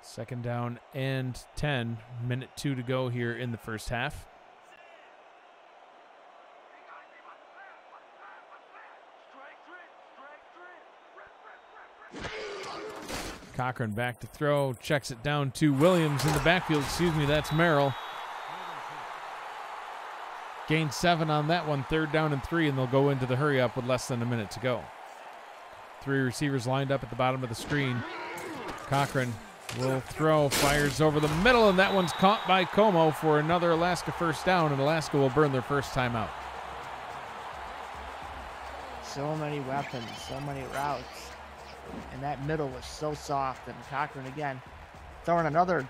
2nd down and 10. Minute 2 to go here in the first half. Cochran back to throw, checks it down to Williams in the backfield. Excuse me, that's Merrill. Gained 7 on that one, 3rd down and 3, and they'll go into the hurry up with less than a minute to go. 3 receivers lined up at the bottom of the screen. Cochran will throw, fires over the middle, and that one's caught by Como for another Alaska first down, and Alaska will burn their first timeout. So many weapons, so many routes. And that middle was so soft. And Cochran again throwing another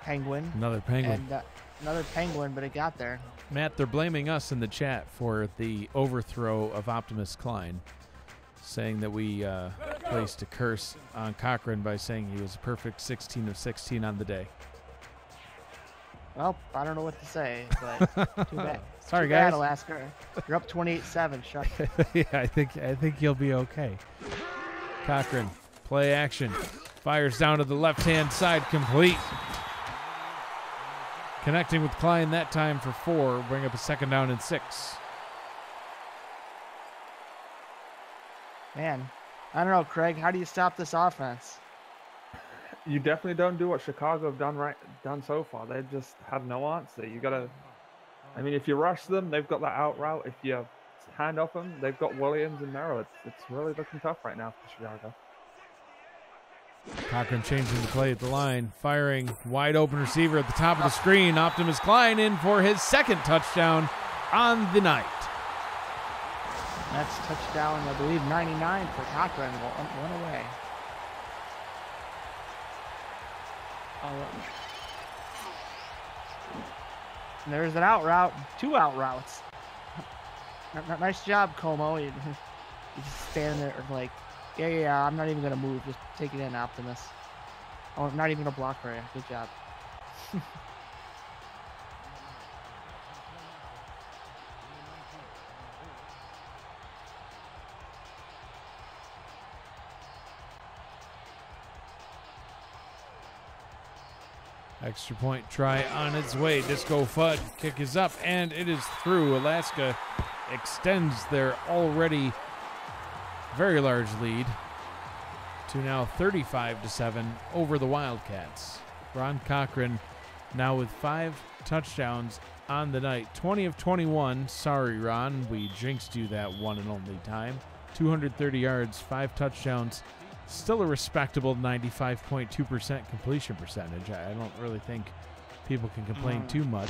penguin. Another penguin. And Another penguin, but it got there. Matt, they're blaming us in the chat for the overthrow of Optimus Klein, saying that we placed a curse on Cochran by saying he was a perfect 16 of 16 on the day. Well, I don't know what to say, but too bad. Sorry, too bad, guys. Alaska. You're up 28-7. Shut. Yeah, I think you'll be okay. Cochran, play action, fires down to the left-hand side, complete. Connecting with Klein that time for 4, bring up a 2nd down and 6. Man, I don't know, Craig. How do you stop this offense? You definitely don't do what Chicago have done so far. They just have no answer. You gotta. I mean, if you rush them, they've got that out route. If you hand off them, they've got Williams and Merrill. It's really looking tough right now for Chicago. Cochran changing the play at the line, firing wide open receiver at the top of the screen. Optimus Klein in for his 2nd touchdown on the night. That's touchdown, I believe, 99 for Cochran. One away. And there's an out route, 2 out routes. Nice job, Como. You just stand there like, yeah, I'm not even going to move. Just take it in, Optimus. Oh, I'm not even going to block for you. Good job. Extra point try on its way. Disco Fudd kick is up, and it is through. Alaska extends their already very large lead to now 35-7 over the Wildcats. Ron Cochran now with 5 touchdowns on the night. 20 of 21. Sorry, Ron, we jinxed you that one and only time. 230 yards, 5 touchdowns. Still a respectable 95.2% completion percentage. I don't really think people can complain too much.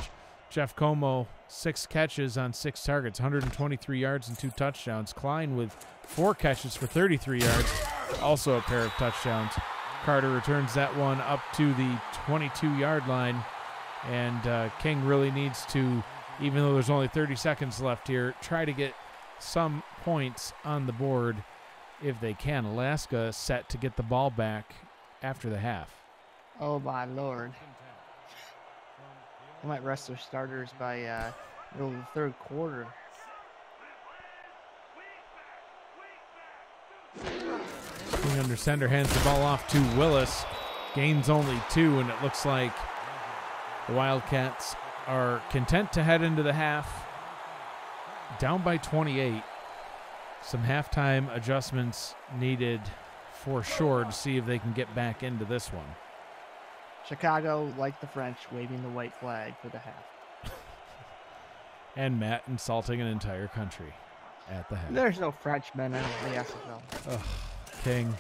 Jeff Como, 6 catches on 6 targets, 123 yards and 2 touchdowns. Klein with 4 catches for 33 yards, also a pair of touchdowns. Carter returns that one up to the 22-yard line, and King really needs to, even though there's only 30 seconds left here, try to get some points on the board if they can. Alaska set to get the ball back after the half. Oh, my Lord. They might rest their starters by middle of the 3rd quarter. King under center hands the ball off to Willis. Gains only 2, and it looks like the Wildcats are content to head into the half down by 28. Some halftime adjustments needed for sure to see if they can get back into this one. Chicago, like the French, waving the white flag for the half. And Matt insulting an entire country at the half. There's no Frenchmen in the SFL. Ugh, King.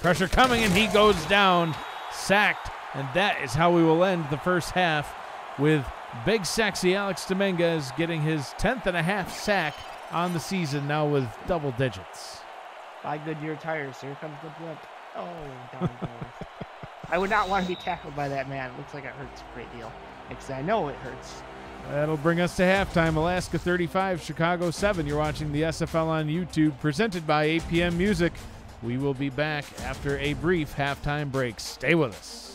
Pressure coming, and he goes down, sacked, and that is how we will end the first half with big sexy Alex Dominguez getting his 10th and a half sack on the season, now with double digits. 5 Goodyear tires. Here comes the blimp. Oh, down goes. I would not want to be tackled by that man. It looks like it hurts a great deal. Because I know it hurts. That'll bring us to halftime. Alaska 35, Chicago 7. You're watching the SFL on YouTube, presented by APM Music. We will be back after a brief halftime break. Stay with us.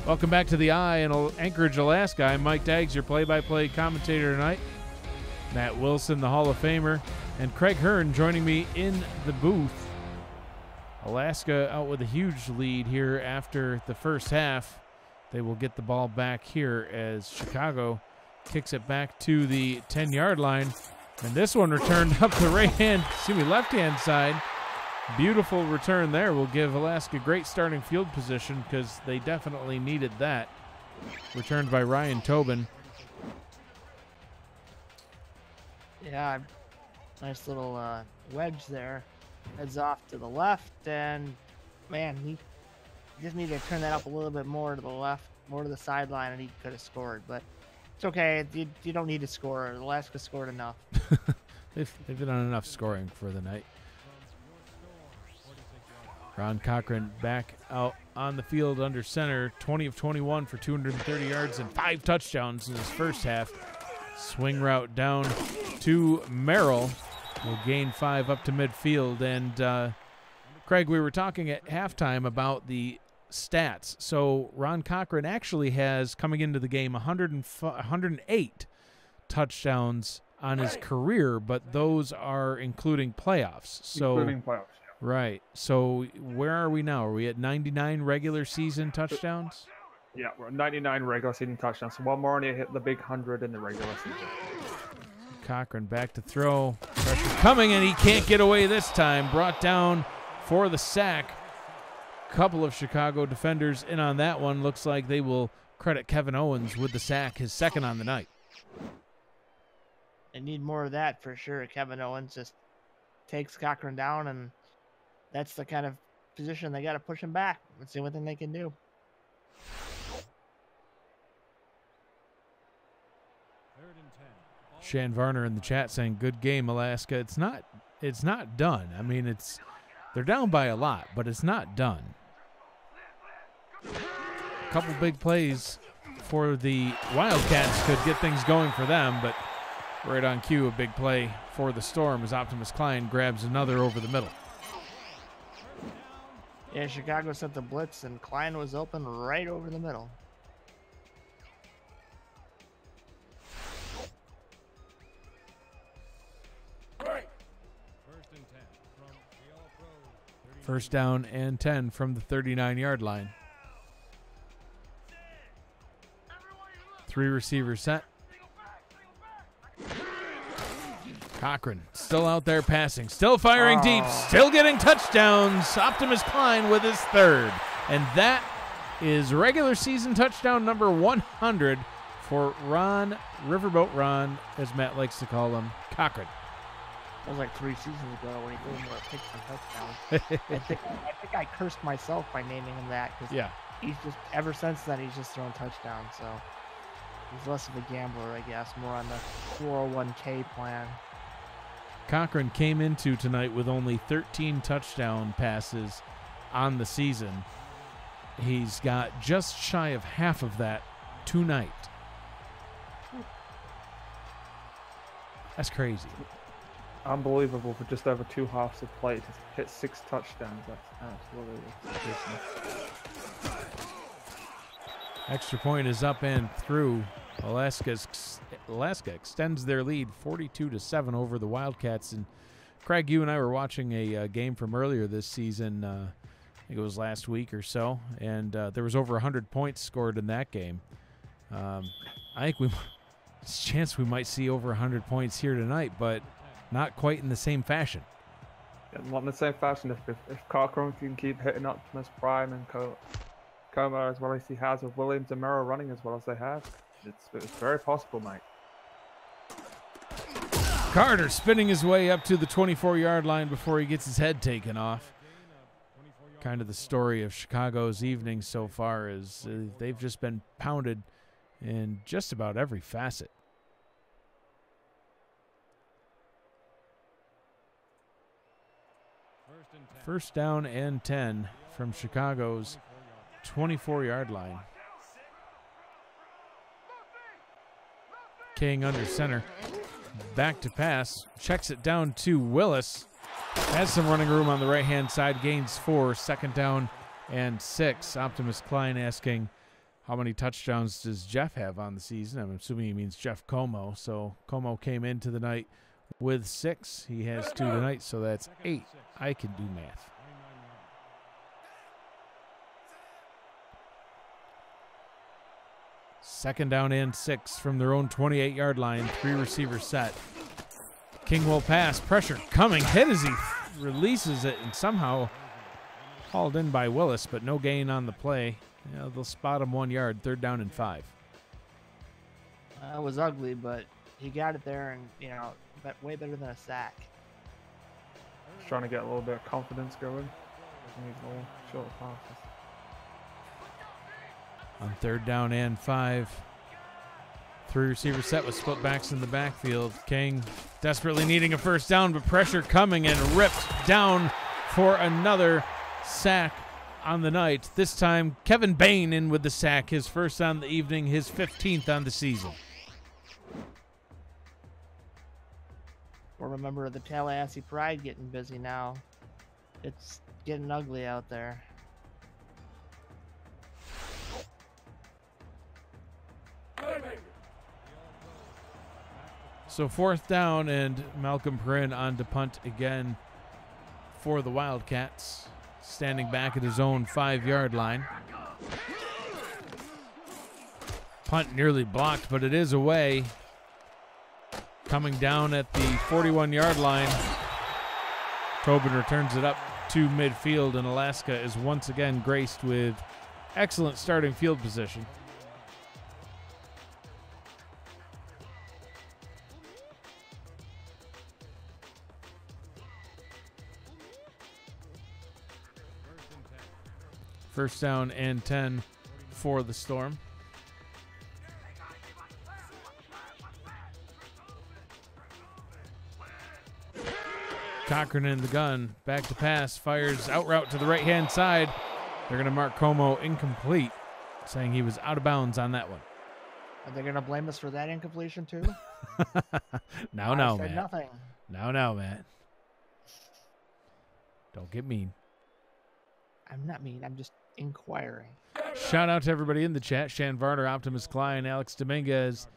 Welcome back to the Eye in Anchorage, Alaska. I'm Mike Daggs, your play-by-play commentator tonight. Matt Wilson, the Hall of Famer, and Craig Hearn joining me in the booth. Alaska out with a huge lead here after the first half. They will get the ball back here as Chicago kicks it back to the 10-yard line. And this one returned up the left-hand side. Beautiful return there will give Alaska great starting field position because they definitely needed that. Returned by Ryan Tobin. Yeah, nice little wedge there. Heads off to the left, and man, he just needed to turn that up a little bit more to the left, more to the sideline, and he could have scored. But it's okay. You don't need to score. Alaska scored enough. They've done enough scoring for the night. Ron Cochran back out on the field under center, 20 of 21 for 230 yards and 5 touchdowns in his first half. Swing route down to Merrill. Will gain 5 up to midfield. And Craig, we were talking at halftime about the stats. So Ron Cochran actually has, coming into the game, 108 touchdowns on his career, but those are including playoffs. So Including playoffs. right. So where are we now? Are we at 99 regular season touchdowns? Yeah, we're at 99 regular season touchdowns. So one more and he hit the big 100 in the regular season. Cochran back to throw. Pressure coming, and he can't get away this time. Brought down for the sack. Couple of Chicago defenders in on that one. Looks like they will credit Kevin Owens with the sack, his second on the night. They need more of that for sure. Kevin Owens just takes Cochran down, and that's the kind of position they got to push him back. Let's see what they can do. Shan Varner in the chat saying, "Good game, Alaska." It's not done. I mean, they're down by a lot, but it's not done. A couple big plays for the Wildcats could get things going for them, but right on cue, a big play for the Storm as Optimus Klein grabs another over the middle. Yeah, Chicago sent the blitz, and Klein was open right over the middle. First down and 10 from the 39-yard line. 3 receivers set. Cochran still out there passing, still firing deep, still getting touchdowns. Optimus Klein with his third. And that is regular season touchdown number 100 for Ron, Riverboat Ron, as Matt likes to call him, Cochran. That was like 3 seasons ago when he threw more picks and touchdowns. I think I cursed myself by naming him that, because he's just, ever since then, he's just thrown touchdowns. So he's less of a gambler, I guess, more on the 401k plan. Cochran came into tonight with only 13 touchdown passes on the season. He's got just shy of half of that tonight. That's crazy. Unbelievable for just over 2 halves of play to hit 6 touchdowns. That's absolutely ridiculous. Extra point is up and through. Alaska extends their lead 42-7 over the Wildcats. And Craig, you and I were watching a game from earlier this season. I think it was last week or so, and there was over 100 points scored in that game. I think there's a chance we might see over 100 points here tonight, but not quite in the same fashion. Yeah, not in the same fashion. If Cochran can keep hitting Optimus Prime and Coma as well as he has, with Williams and Merrill running as well as they have, it's very possible, mate. Carter spinning his way up to the 24-yard line before he gets his head taken off. Kind of the story of Chicago's evening so far is they've just been pounded in just about every facet. First down and 10 from Chicago's 24-yard line. King under center. Back to pass. Checks it down to Willis. Has some running room on the right-hand side. Gains 4. Second down and 6. Optimus Klein asking How many touchdowns does Jeff have on the season? I'm assuming he means Jeff Como. So Como came into the night with 6. He has 2 tonight, so that's 8. I can do math. Second down and 6 from their own 28-yard line. 3 receiver set. King will pass. Pressure coming. Hit as he releases it and somehow hauled in by Willis, but no gain on the play. They'll spot him 1 yard. 3rd down and 5. It was ugly, but he got it there, and way better than a sack. Just trying to get a little bit of confidence going. Needs more short passes. On 3rd down and 5. 3 receiver set with split backs in the backfield. King desperately needing a first down, but pressure coming and ripped down for another sack on the night. This time, Kevin Bain in with the sack, his first on the evening, his 15th on the season. Or remember the Tallahassee Pride getting busy now. It's getting ugly out there. So 4th down, and Malcolm Perrin on to punt again for the Wildcats, standing back at his own 5-yard line. Punt nearly blocked, but it is away. Coming down at the 41-yard line. Tobin returns it up to midfield, and Alaska is once again graced with excellent starting field position. First down and 10 for the Storm. Cochran in the gun. Back to pass. Fires out route to the right-hand side. They're going to mark Como incomplete, saying he was out of bounds on that one. Are they going to blame us for that incompletion too? No, I said Matt. nothing. No, Matt. Don't get mean. I'm not mean. I'm just inquiring. Shout out to everybody in the chat. Shan Varner, Optimus Klein, Alex Dominguez,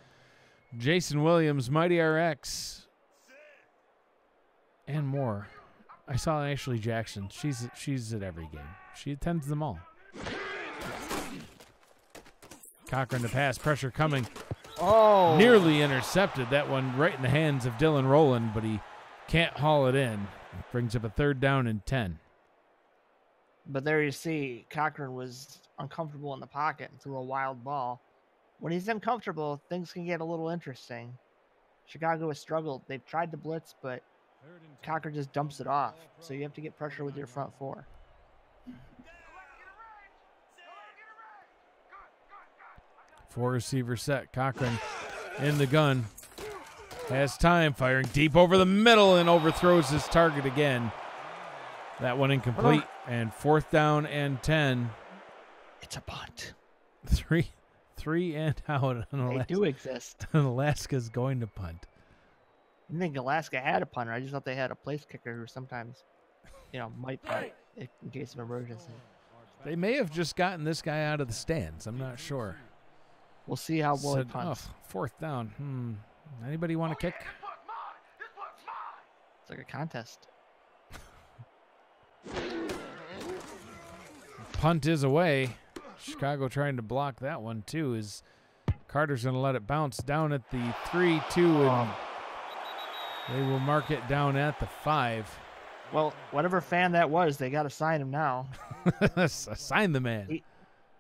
Jason Williams, Mighty RX, and more. I saw Ashley Jackson. She's at every game. She attends them all. Cochran to pass. Pressure coming. Oh! Nearly intercepted. That one right in the hands of Dylan Rowland, but he can't haul it in. Brings up a 3rd down and 10. But there you see, Cochran was uncomfortable in the pocket and threw a wild ball. When he's uncomfortable, things can get a little interesting. Chicago has struggled. They've tried to blitz, but Cochran just dumps it off. So you have to get pressure with your front 4. 4 receiver set. Cochran in the gun. Has time, firing deep over the middle and overthrows his target again. That one incomplete. And 4th down and 10. It's a punt. 3 and out. They do exist. And Alaska's going to punt. I didn't think Alaska had a punter. I just thought they had a place kicker who sometimes, might punt in case of emergency. They may have just gotten this guy out of the stands. I'm not sure. We'll see how well he punts. 4th down. Anybody want to kick? It's like a contest. Punt is away. Chicago trying to block that one too. Is Carter's going to let it bounce down at the 3-2, and they will mark it down at the 5. Well, whatever fan that was, they got to sign him now. Sign the man.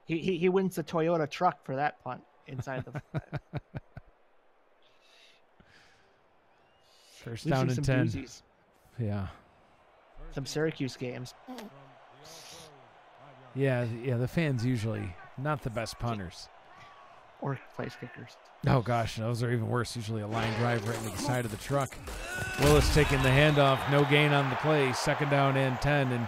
He wins the Toyota truck for that punt inside the 5. First down and 10. Doozies. Yeah. Some Syracuse games. Yeah, the fans usually not the best punters. Or place kickers. Oh, gosh, those are even worse. Usually a line drive right into the side of the truck. Willis taking the handoff. No gain on the play. 2nd down and 10.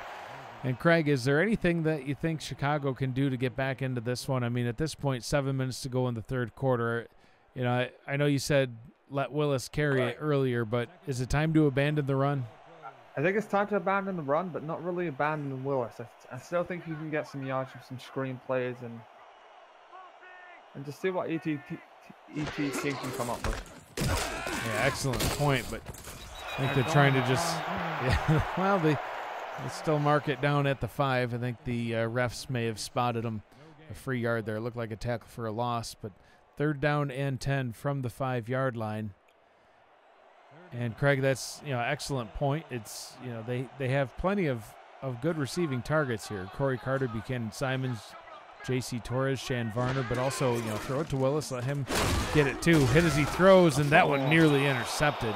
And Craig, is there anything that you think Chicago can do to get back into this one? I mean, at this point, 7 minutes to go in the 3rd quarter. I know you said let Willis carry it earlier, but is it time to abandon the run? I think it's time to abandon the run, but not really abandon Willis. I still think you can get some yards from some screen plays and and just see what ET King can come up with. Yeah, excellent point, but I think they're trying to just, yeah, well, they still mark it down at the 5. I think the refs may have spotted them a free yard there. It looked like a tackle for a loss, but 3rd down and 10 from the 5-yard line. And Craig, that's, excellent point. It's, they have plenty of good receiving targets here. Corey Carter, Buchanan Simons, J.C. Torres, Shan Varner, but also, throw it to Willis, let him get it too. Hit as he throws, and that one nearly intercepted.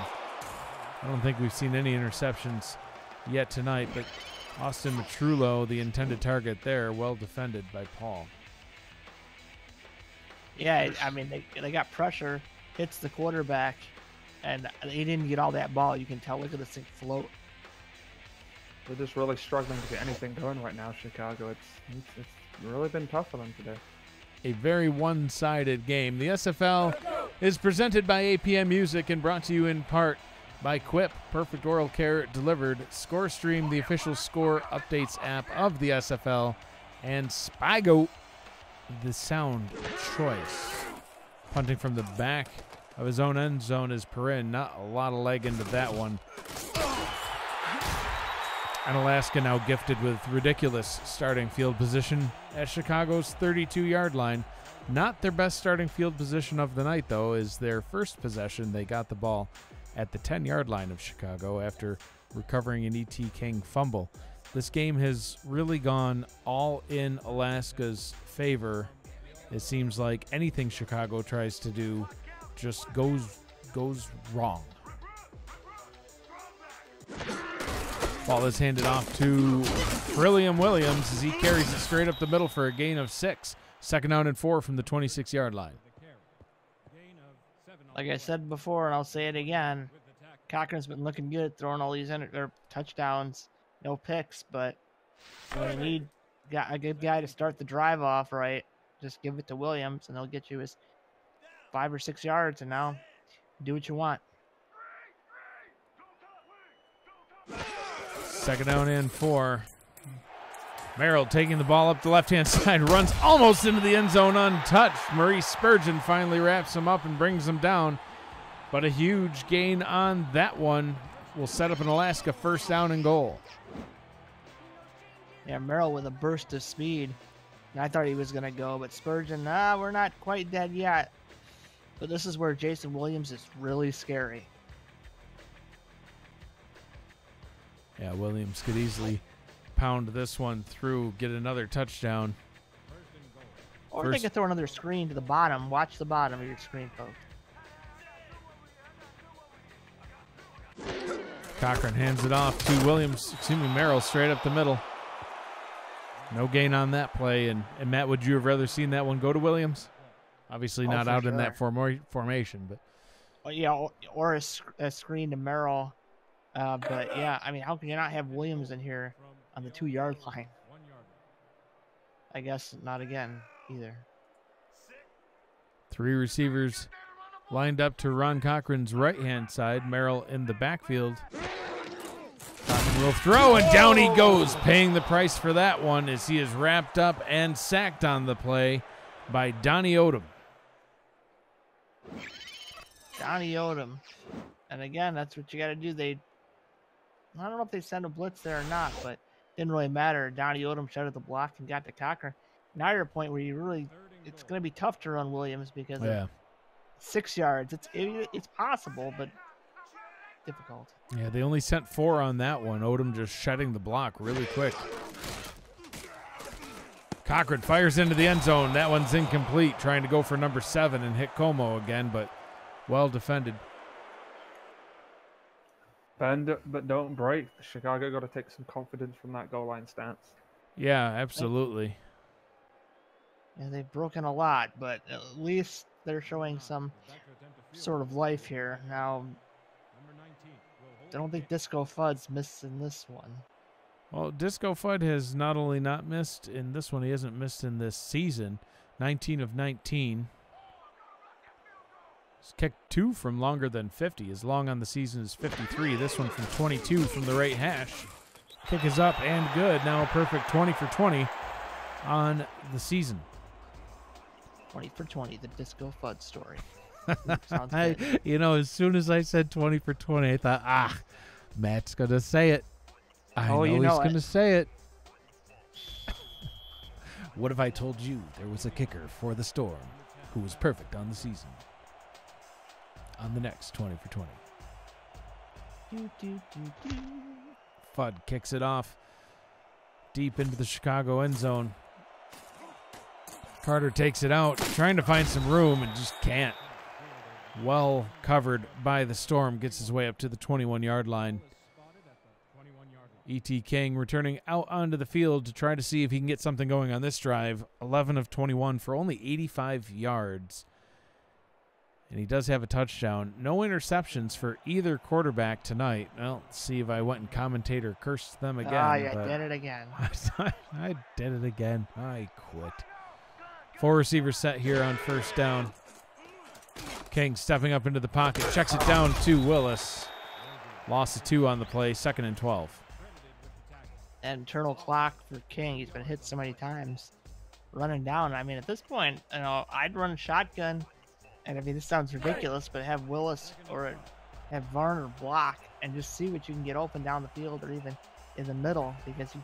I don't think we've seen any interceptions yet tonight, but Austin Matrullo, the intended target there, well defended by Paul. Yeah, I mean, they got pressure, hits the quarterback, and they didn't get all that ball. You can tell. Look at this thing float. They're just really struggling to get anything going right now, Chicago. It's really been tough for them today. A very one-sided game. The SFL is presented by APM Music and brought to you in part by Quip, perfect oral care delivered, ScoreStream, the official score updates app of the SFL, and Spigo, the sound choice. Punting from the back of his own end zone is Perrin. Not a lot of leg into that one. And Alaska now gifted with ridiculous starting field position at Chicago's 32-yard line. Not their best starting field position of the night, though, is their first possession. They got the ball at the 10-yard line of Chicago after recovering an E.T. King fumble. This game has really gone all in Alaska's favor. It seems like anything Chicago tries to do just goes wrong. Ball is handed off to Trillium Williams as he carries it straight up the middle for a gain of 6. 2nd down and 4 from the 26-yard line. Like I said before, and I'll say it again, Cochran's been looking good, throwing all these touchdowns, no picks, but when you need a good guy to start the drive off right, just give it to Williams, and he'll get you his 5 or 6 yards, and now do what you want. 2nd down and 4. Merrill taking the ball up the left-hand side, runs almost into the end zone untouched. Maurice Spurgeon finally wraps him up and brings him down. But a huge gain on that one will set up an Alaska 1st down and goal. Yeah, Merrill with a burst of speed. And I thought he was going to go, but Spurgeon, we're not quite dead yet. But this is where Jason Williams is really scary. Yeah, Williams could easily pound this one through, get another touchdown. Or they could throw another screen to the bottom. Watch the bottom of your screen, folks. Cochran hands it off to Merrill straight up the middle. No gain on that play. And Matt, would you have rather seen that one go to Williams? Obviously not out in that formation, but. Oh, yeah, or a screen to Merrill. But yeah, I mean, how can you not have Williams in here on the 2-yard line? I guess not again either. 3 receivers lined up to Ron Cochran's right-hand side. Merrill in the backfield. Cochran will throw, and down he goes, paying the price for that one as he is wrapped up and sacked on the play by Donnie Odom. Donnie Odom. And again, that's what you got to do. I don't know if they send a blitz there or not, but it didn't really matter. Donnie Odom shut at the block and got to Cochran. Now you're at a point where it's going to be tough to run Williams because of 6 yards. It's possible, but difficult. Yeah, they only sent 4 on that one. Odom just shutting the block really quick. Cochran fires into the end zone. That one's incomplete, trying to go for number 7 and hit Como again, but well defended. Bend but don't break. Chicago got to take some confidence from that goal line stance. Yeah, absolutely. Yeah, they've broken a lot, but at least they're showing some sort of life here. Now, I don't think Disco Fudd's missed in this one. Well, Disco Fudd has not only not missed in this one, he hasn't missed in this season. 19 of 19. He's kicked 2 from longer than 50. As long on the season is 53. This one from 22 from the right hash. Kick is up and good. Now a perfect 20 for 20 on the season. 20 for 20, the Disco Fud story. Sounds I, good. you know, as soon as I said 20 for 20, I thought, Matt's going to say it. I know he's going to say it. What if I told you there was a kicker for the Storm who was perfect on the season? On the next 20 for 20. Fudd kicks it off deep into the Chicago end zone. Carter takes it out, trying to find some room and just can't. Well covered by the Storm, gets his way up to the 21-yard line. E.T. King returning out onto the field to try to see if he can get something going on this drive. 11 of 21 for only 85 yards. And he does have a touchdown. No interceptions for either quarterback tonight. Well, let's see if I went and commentator cursed them again. You did it again. I did it again. I quit. 4 receivers set here on first down. King stepping up into the pocket. Checks it down to Willis. Loss of 2 on the play. 2nd and 12. And internal clock for King. He's been hit so many times. Running down. I mean, at this point, I'd run shotgun. And I mean, this sounds ridiculous, but have Willis or have Varner block and just see what you can get open down the field or even in the middle, because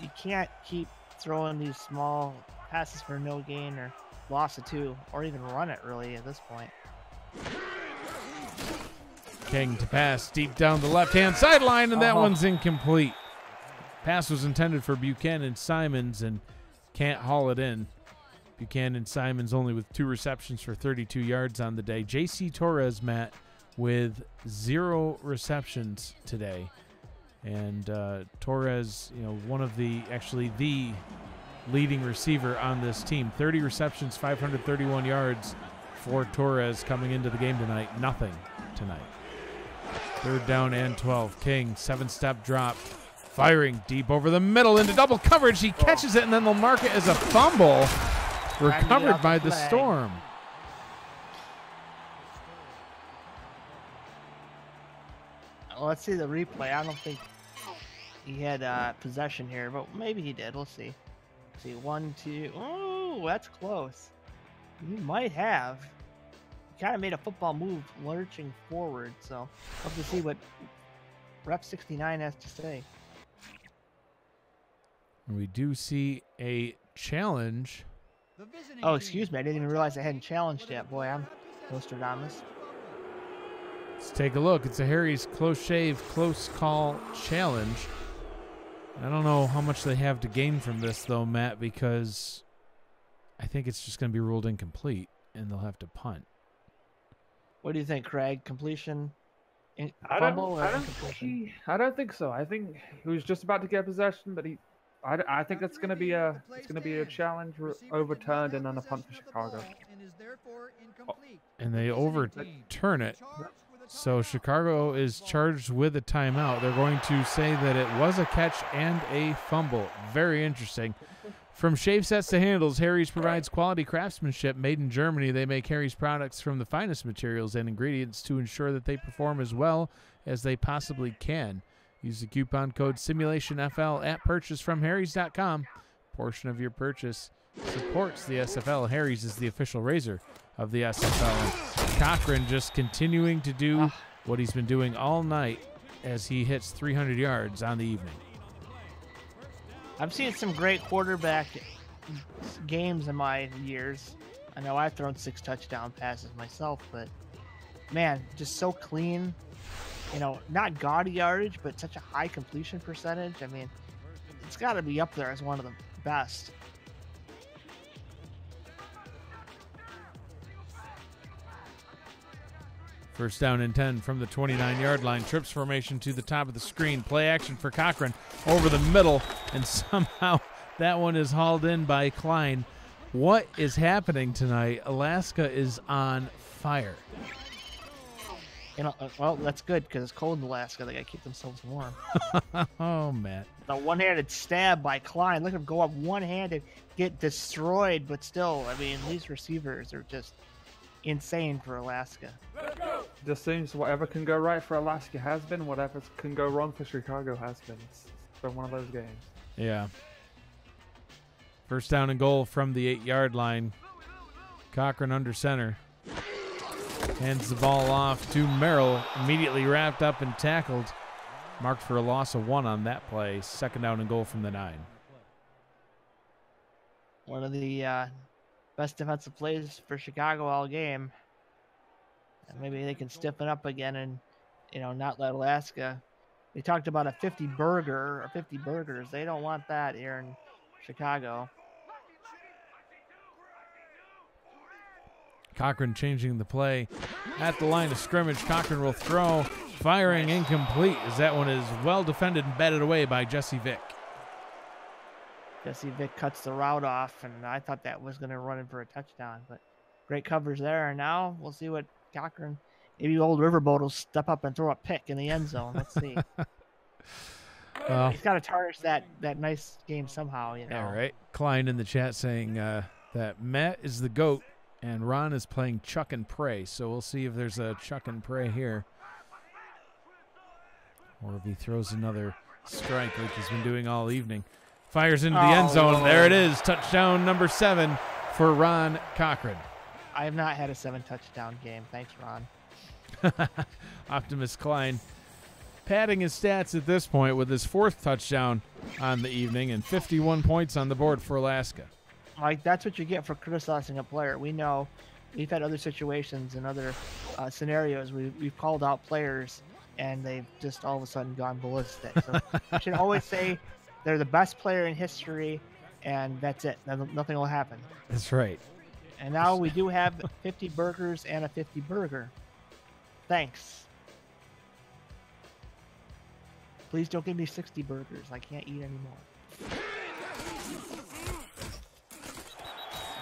you can't keep throwing these small passes for no gain or loss of 2 or even run it really at this point. King to pass deep down the left-hand sideline, and that one's incomplete. Pass was intended for Buchanan Simons and can't haul it in. Buchanan Simons only with 2 receptions for 32 yards on the day. J.C. Torres, Matt, with 0 receptions today. And Torres, one of the leading receiver on this team. 30 receptions, 531 yards for Torres coming into the game tonight. Nothing tonight. 3rd down and 12. King, 7-step drop. Firing deep over the middle into double coverage. He catches it, and then they'll mark it as a fumble. Recovered by the Storm. Let's see the replay. I don't think he had possession here, but maybe he did. We'll see. Let's see, 1, 2. Oh, that's close. He might have. He kind of made a football move, lurching forward. So, we'll have to see what Rep 69 has to say. We do see a challenge. Oh, excuse me. I didn't even realize I hadn't challenged yet. Boy, I'm Nostradamus. Let's take a look. It's a Harry's close shave, close call challenge. I don't know how much they have to gain from this, though, Matt, because I think it's just going to be ruled incomplete, and they'll have to punt. What do you think, Craig? Completion? I don't think so. I think he was just about to get possession, but I think it's going to be a challenge overturned and then a punt for Chicago. And they overturn it. So Chicago is charged with a timeout. They're going to say that it was a catch and a fumble. Very interesting. From shave sets to handles, Harry's provides quality craftsmanship made in Germany. They make Harry's products from the finest materials and ingredients to ensure that they perform as well as they possibly can. Use the coupon code SimulationFL at purchase from Harrys.com. Portion of your purchase supports the SFL. Harry's is the official razor of the SFL. And Cochran just continuing to do what he's been doing all night as he hits 300 yards on the evening. I've seen some great quarterback games in my years. I know I've thrown 6 touchdown passes myself, but man, just so clean. Not gaudy yardage, but such a high completion percentage. I mean, it's got to be up there as one of the best. First down and 10 from the 29-yard line. Trips formation to the top of the screen. Play action for Cochran over the middle, and somehow that one is hauled in by Klein. What is happening tonight? Alaska is on fire. Well, that's good because it's cold in Alaska. They got to keep themselves warm. Oh, Matt. The one-handed stab by Klein. Look at him go up one-handed, get destroyed, but still, I mean, these receivers are just insane for Alaska. Just seems whatever can go right for Alaska has been, whatever can go wrong for Chicago has been. It's been one of those games. Yeah. First down and goal from the 8-yard line. Cochran under center. Hands the ball off to Merrill. Immediately wrapped up and tackled. Marked for a loss of 1 on that play. 2nd down and goal from the 9. One of the best defensive plays for Chicago all game. And maybe they can stiffen up again and, not let Alaska. They talked about a 50 burger or 50 burgers. They don't want that here in Chicago. Cochran changing the play at the line of scrimmage. Cochran will throw. Firing incomplete as that one is well defended and batted away by Jesse Vick. Jesse Vick cuts the route off, and I thought that was going to run in for a touchdown. But great coverage there. And now we'll see what Cochran, maybe old Riverboat will step up and throw a pick in the end zone. Let's see. Well, he's got to tarnish that nice game somehow. Yeah, right. Klein in the chat saying that Matt is the GOAT and Ron is playing Chuck and Pray. So we'll see if there's a Chuck and Pray here. Or if he throws another strike like he's been doing all evening. Fires into the end zone. Lord. There it is. Touchdown number 7 for Ron Cochran. I have not had a 7-touchdown game. Thanks, Ron. Optimus Klein padding his stats at this point with his 4th touchdown on the evening and 51 points on the board for Alaska. Mike, that's what you get for criticizing a player. We know we've had other situations and other scenarios. We've called out players, and they've just all of a sudden gone ballistic. So you should always say they're the best player in history, and that's it. Nothing will happen. That's right. And now we do have 50 burgers and a 50 burger. Thanks. Please don't give me 60 burgers. I can't eat anymore.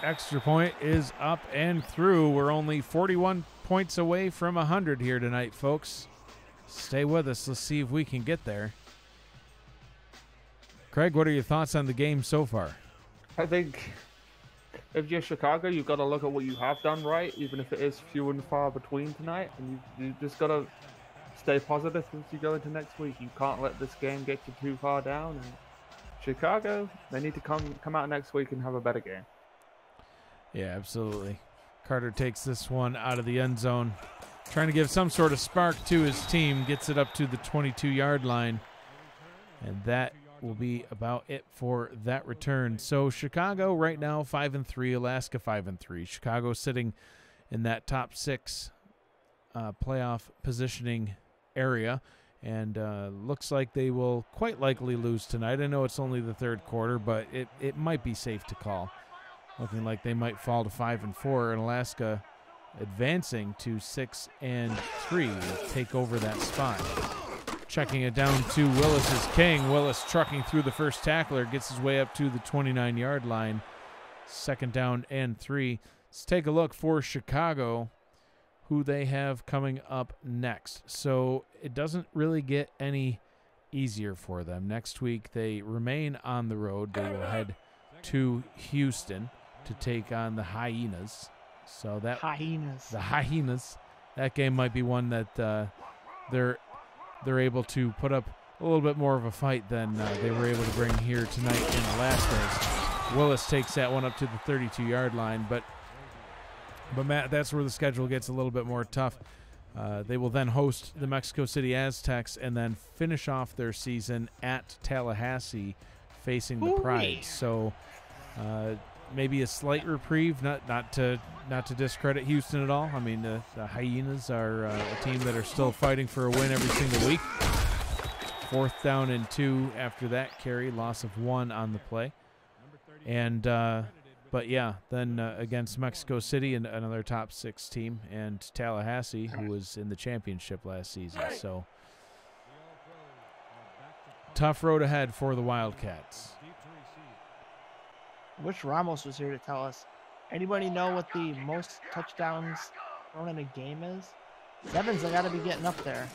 Extra point is up and through. We're only 41 points away from 100 here tonight, folks. Stay with us. Let's see if we can get there. Craig, what are your thoughts on the game so far? I think if you're Chicago, you've got to look at what you have done right, even if it is few and far between tonight. And you just got to stay positive as you go into next week. You can't let this game get you too far down. And Chicago, they need to come out next week and have a better game. Yeah, absolutely. Carter takes this one out of the end zone, trying to give some sort of spark to his team, gets it up to the 22-yard line, and that will be about it for that return. So Chicago right now 5-3, Alaska 5-3. Chicago sitting in that top 6 playoff positioning area, and looks like they will quite likely lose tonight. I know it's only the 3rd quarter, but it might be safe to call. Looking like they might fall to 5-4, and Alaska advancing to 6-3 take over that spot. Checking it down to Willis is king. Willis trucking through the first tackler, gets his way up to the 29-yard line. 2nd down and 3. Let's take a look for Chicago, who they have coming up next. So it doesn't really get any easier for them. Next week they remain on the road. They will head to Houston to take on the Hyenas. So that the Hyenas, that game might be one that they're able to put up a little bit more of a fight than they were able to bring here tonight in Alaska. Willis takes that one up to the 32-yard line, but Matt, that's where the schedule gets a little bit more tough. They will then host the Mexico City Aztecs and then finish off their season at Tallahassee, facing the Pride. So maybe a slight reprieve, not to discredit Houston at all. I mean, the Hyenas are a team that are still fighting for a win every single week. 4th down and 2 after that carry, loss of 1 on the play. And but yeah, then against Mexico City, and another top 6 team, and Tallahassee, who was in the championship last season. So tough road ahead for the Wildcats. Wish Ramos was here to tell us. Anybody know what the most touchdowns thrown in a game is? 7's got to be getting up there.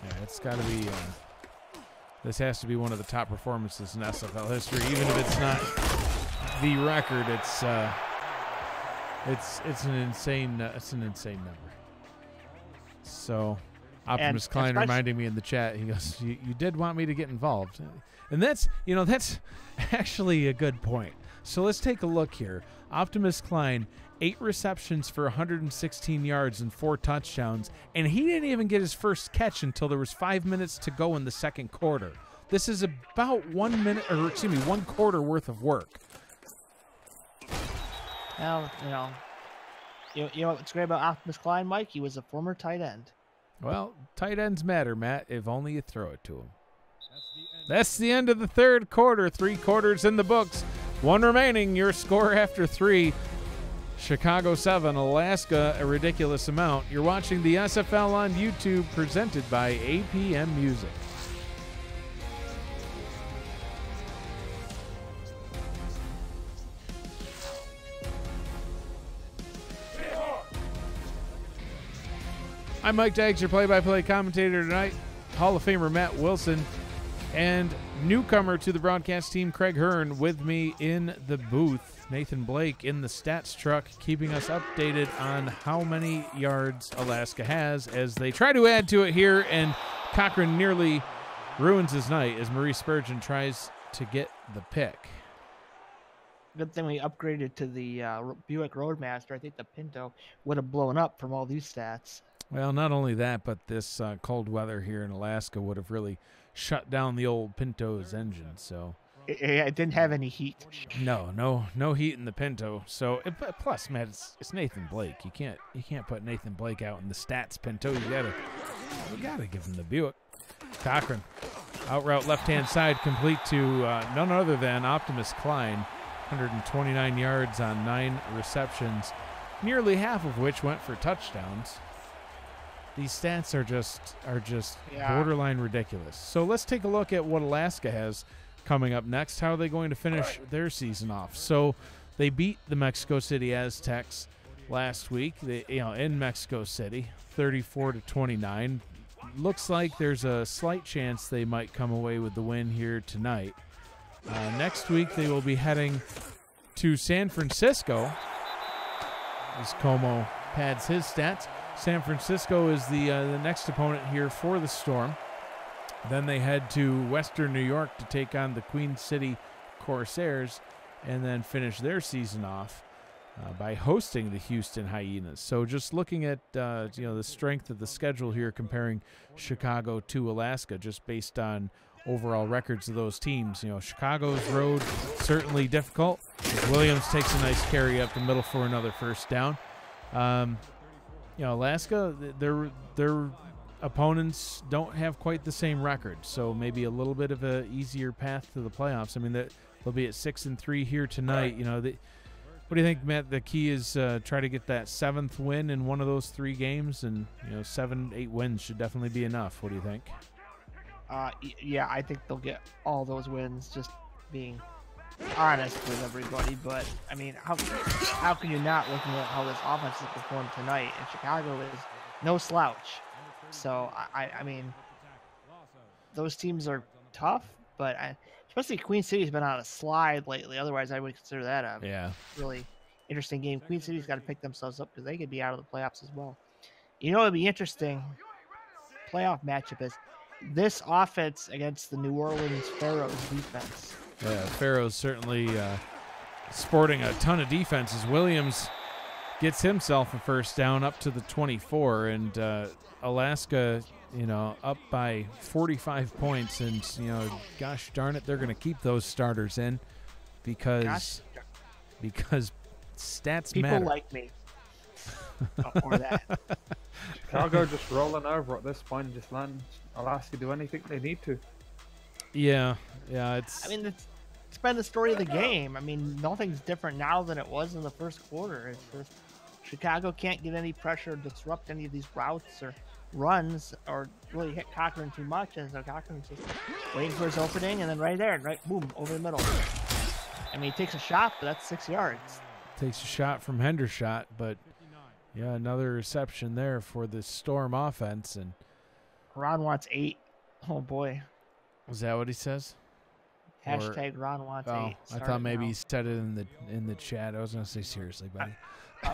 Yeah, it's got to be. This has to be one of the top performances in SFL history, even if it's not the record. It's an insane number. So, Optimus Klein reminding me in the chat. He goes, "You did want me to get involved," and that's actually a good point. So let's take a look here. Optimus Klein 8 receptions for 116 yards and 4 touchdowns, and he didn't even get his first catch until there was 5 minutes to go in the second quarter. This is about 1 minute, or excuse me, 1 quarter worth of work. Well, you know what's great about Optimus Klein, Mike? He was a former tight end. Well, tight ends matter, Matt, if only you throw it to him. That's the end of the third quarter. 3 quarters in the books. 1 remaining. Your score after 3. Chicago 7, Alaska a ridiculous amount. You're watching the SFL on YouTube, presented by APM Music. I'm Mike Daggs, your play-by-play commentator tonight. Hall of Famer Matt Wilson and newcomer to the broadcast team, Craig Hearn, with me in the booth. Nathan Blake in the stats truck, keeping us updated on how many yards Alaska has as they try to add to it here, and Cochran nearly ruins his night as Maurice Spurgeon tries to get the pick. Good thing we upgraded to the Buick Roadmaster. I think the Pinto would have blown up from all these stats. Well, not only that, but this cold weather here in Alaska would have really shut down the old Pinto's engine. So it didn't have any heat. No heat in the Pinto. So plus, Matt, it's Nathan Blake. You can't put Nathan Blake out in the stats Pinto. You gotta give him the Buick. Cochran, out route left hand side, complete to none other than Optimus Klein. 129 yards on 9 receptions, nearly half of which went for touchdowns. These stats are just borderline ridiculous. So let's take a look at what Alaska has coming up next. How are they going to finish their season off? So they beat the Mexico City Aztecs last week. In Mexico City, 34-29. Looks like there's a slight chance they might come away with the win here tonight. Next week they will be heading to San Francisco as Como pads his stats. San Francisco is the next opponent here for the Storm. Then they head to Western New York to take on the Queen City Corsairs, and then finish their season off by hosting the Houston Hyenas. So just looking at the strength of the schedule here, comparing Chicago to Alaska, just based on overall records of those teams. Chicago's road certainly difficult. Williams takes a nice carry up the middle for another first down. Alaska, their opponents don't have quite the same record, so maybe a little bit of an easier path to the playoffs. I mean, they'll be at 6-3 here tonight. What do you think, Matt? The key is try to get that 7th win in one of those 3 games, and 7-8 wins should definitely be enough. What do you think? Yeah, I think they'll get all those wins, just being honest with everybody. But I mean, how can you not, looking at how this offense has performed tonight? And Chicago is no slouch. So I mean, those teams are tough, but especially Queen City's been on a slide lately. Otherwise, I would consider that a really interesting game. Queen City's got to pick themselves up because they could be out of the playoffs as well. It'd be interesting playoff matchup is this offense against the New Orleans Pharaohs defense. Yeah, Pharaohs certainly sporting a ton of defense as Williams gets himself a first down up to the 24, and Alaska, up by 45 points, and gosh darn it, they're going to keep those starters in because stats People matter. like me. Or that. Chicago just rolling over at this point, just letting Alaska do anything they need to. Yeah, it's been the story of the game. I mean, nothing's different now than it was in the first quarter. It's just Chicago can't get any pressure, disrupt any of these routes or runs, or really hit Cochran too much, and so Cochran's just waiting for his opening, and then right boom, over the middle. I mean, he takes a shot, but that's 6 yards. Takes a shot from Hendershot, but yeah, another reception there for the Storm offense. And Ron wants 8. Oh boy. Was that what he says? Hashtag Ron wants 8. I thought maybe he said it in the chat. I was gonna say seriously, buddy.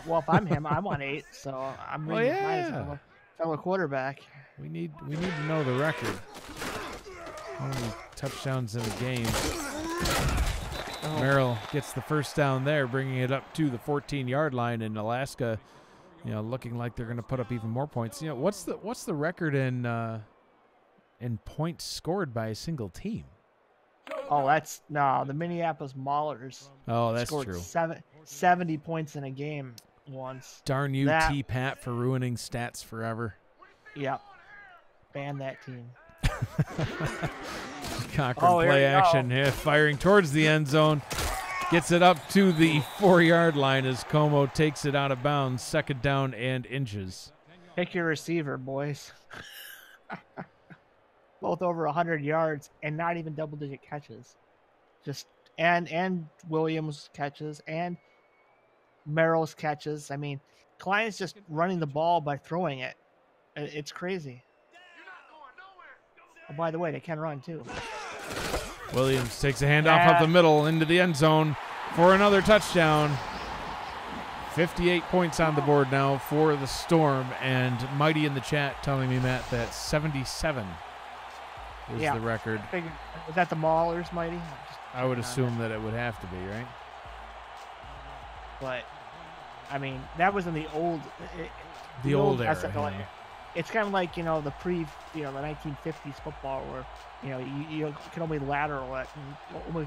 Well, if I'm him, I want 8. So I'm reading my fellow quarterback. We need to know the record. How many touchdowns in a game? Merrill gets the first down there, bringing it up to the 14-yard line, and Alaska, looking like they're going to put up even more points. What's the record in points scored by a single team? Oh, the Minneapolis Maulers. Oh, that's scored true. 70 points in a game once. Darn you, T-Pat, for ruining stats forever. Yep. Ban that team. Cochran play action here, firing towards the end zone. Gets it up to the 4-yard line as Como takes it out of bounds. 2nd down and inches. Pick your receiver, boys. Both over 100 yards and not even double-digit catches. And Williams catches and Merrill's catches. I mean, Klein's just running the ball by throwing it. It's crazy. Oh, by the way, they can run too. Williams takes a handoff up the middle into the end zone for another touchdown. 58 points on the board now for the Storm, and Mighty in the chat telling me, Matt, that 77 is the record. Was that the Maulers, Mighty? I would assume that it would have to be, right? But, I mean, that was in the old... the old era. SFL. It's kind of like, the the 1950s football where, you can only lateral it. And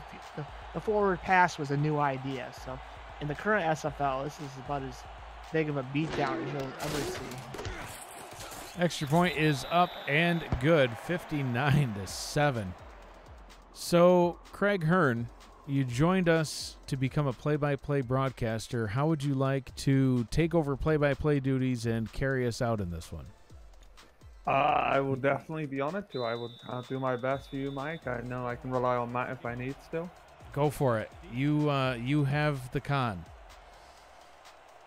the forward pass was a new idea. So in the current SFL, this is about as big of a beatdown as you'll ever see. Extra point is up and good, 59-7. So, Craig Hearn, you joined us to become a play-by-play broadcaster. How would you like to take over play-by-play duties and carry us out in this one? I will definitely be honored to. I'll do my best for you, Mike. I know I can rely on Matt if I need still. Go for it. You have the con.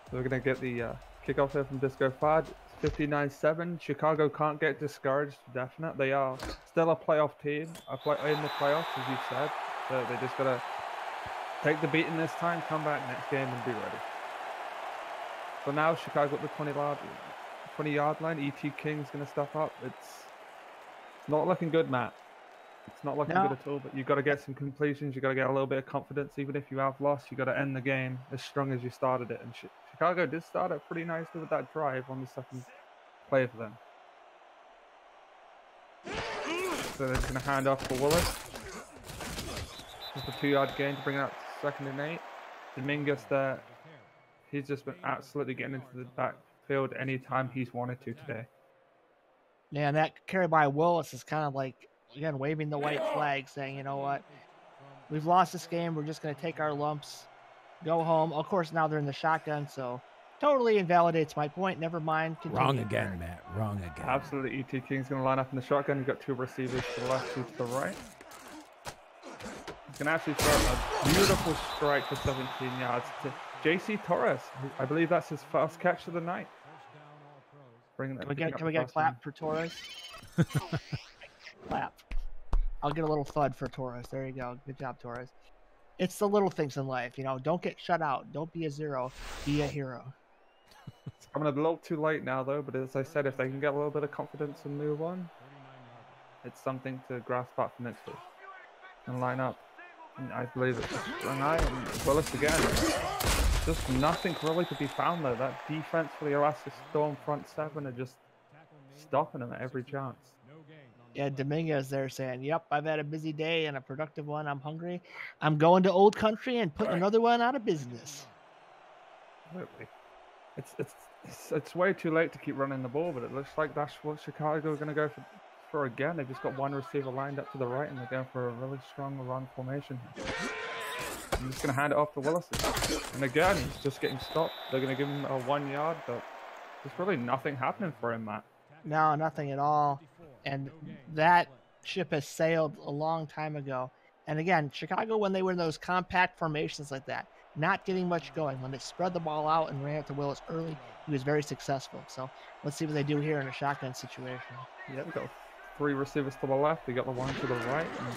So we're going to get the kickoff here from Disco Fad. 59-7. Chicago can't get discouraged, definite. They are still a playoff team, in the playoffs, as you said. So they just got to take the beating this time, come back next game and be ready. So now Chicago at the 20-yard line. E.T. King's going to step up. It's not looking good, Matt. It's not looking good at all, but you've got to get some completions. You've got to get a little bit of confidence. Even if you have lost, you've got to end the game as strong as you started it. And Chicago did start it pretty nicely with that drive on the second play for them. So they're going to hand off for Willis. Just a 2-yard gain to bring it up to 2nd and 8. Dominguez there. He's just been absolutely getting into the backfield anytime he's wanted to today. Yeah, and that carry by Willis is kind of like, again, waving the white flag, saying, you know what, we've lost this game. We're just going to take our lumps, go home. Of course, now they're in the shotgun, so totally invalidates my point. Never mind. Continue. Wrong again, Matt. Wrong again. Absolutely. E.T. King's going to line up in the shotgun. You've got 2 receivers to the left, 2 to the right. He can actually throw a beautiful strike for 17 yards to J.C. Torres. I believe that's his first catch of the night. Can we get a clap for Torres? Clap. I'll get a little thud for Torres. There you go. Good job, Torres. It's the little things in life, Don't get shut out. Don't be a zero. Be a hero. It's coming a little too late now, though. But as I said, if they can get a little bit of confidence and move on, it's something to grasp at for next week. And line up. And I believe it's Renai and Willis again. Just nothing really to be found, though. That defense for the Alaska Storm front 7 are just stopping them at every chance. Yeah, Dominguez there saying, yep, I've had a busy day and a productive one. I'm hungry. I'm going to Old Country and putting another one out of business. Absolutely. It's way too late to keep running the ball, but it looks like that's what Chicago are going to go for again. They've just got one receiver lined up to the right, and they're going for a really strong run formation. I'm just going to hand it off to Willis. And again, he's just getting stopped. They're going to give him a 1 yard, but there's really nothing happening for him, Matt. No, nothing at all. And that ship has sailed a long time ago. And again, Chicago, when they were in those compact formations like that, not getting much going. When they spread the ball out and ran it to Willis early, he was very successful. So let's see what they do here in a shotgun situation. Yeah, we got 3 receivers to the left. We got the 1 to the right. And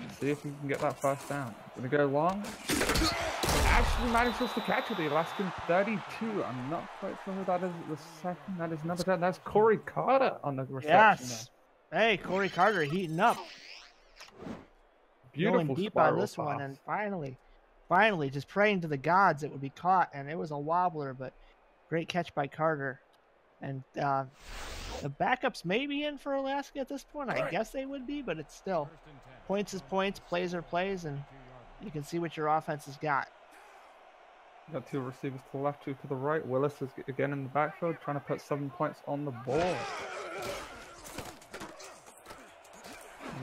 just see if we can get that first down. Gonna go long. Actually manages to catch it. The Alaskan 32. I'm not quite sure who that is at the second. That is number 10. That's Corey Carter on the reception. Yes. There. Hey, Corey Carter heating up. Beautiful going deep on this one, and finally Finally, just praying to the gods it would be caught, and it was a wobbler, but great catch by Carter. And the backups may be in for Alaska at this point. I guess they would be, but it's still points is points, plays are plays, and you can see what your offense has got. Got 2 receivers to the left, 2 to the right. Willis is again in the backfield, trying to put 7 points on the board.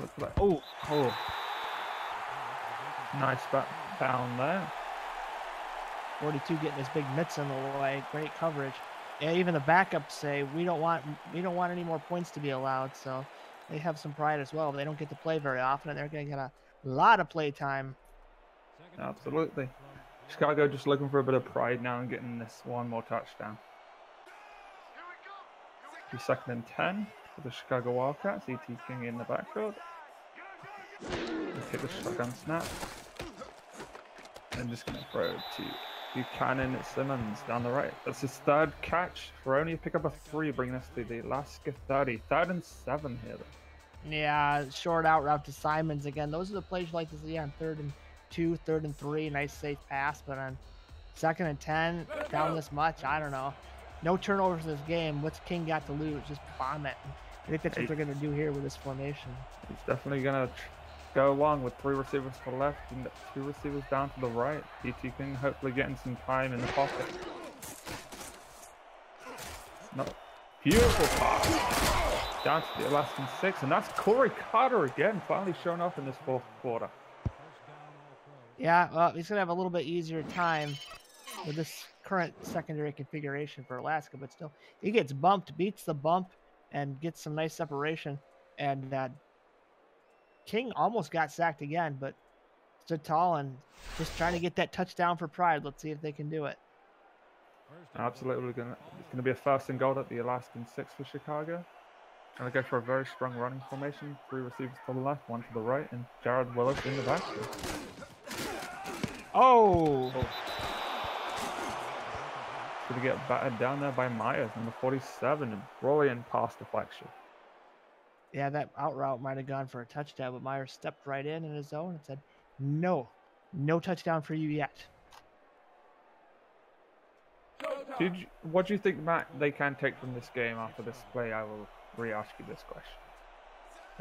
Look like, oh, nice back down there. 42 getting his big mitts in the way. Great coverage. Yeah, even the backups say we don't want any more points to be allowed. So they have some pride as well. They don't get to play very often, and they're going to get a lot of play time. Absolutely. Chicago just looking for a bit of pride now and getting this one more touchdown. 2nd and 10 for the Chicago Wildcats. E.T. King in the backfield. They take the shotgun snap. And just going to throw to Buchanan at Simmons down the right. That's his 3rd catch for only a pickup of 3, bringing us to the Alaska 30. 3rd and 7 here, though. Yeah, short out route to Simons again. Those are the plays you like to see on 3rd and 2, 3rd and 3. Nice safe pass, but on 2nd and 10, down this much, I don't know. No turnovers in this game. What's King got to lose? Just bomb it. I think that's what they're going to do here with this formation. He's definitely going to go along with 3 receivers to the left and 2 receivers down to the right. E.T. King hopefully getting some time in the pocket. No, beautiful pass down to the Alaskan 6, and that's Corey Carter again, finally showing up in this 4th quarter. Yeah, well, he's going to have a little bit easier time with this current secondary configuration for Alaska, but still, he gets bumped, beats the bump, and gets some nice separation. And King almost got sacked again, but stood tall and just trying to get that touchdown for pride. Let's see if they can do it. Absolutely, it's going to be a 1st and goal at the Alaskan 6 for Chicago. Trying to go for a very strong running formation. 3 receivers to the left, 1 to the right, and Jared Willis in the backfield. Oh! Going to get battered down there by Myers, number 47, and brilliant pass deflection. Yeah, that out route might have gone for a touchdown, but Myers stepped right in his zone and said, no touchdown for you yet. What do you think, Matt, they can take from this game after this play? I will re-ask you this question.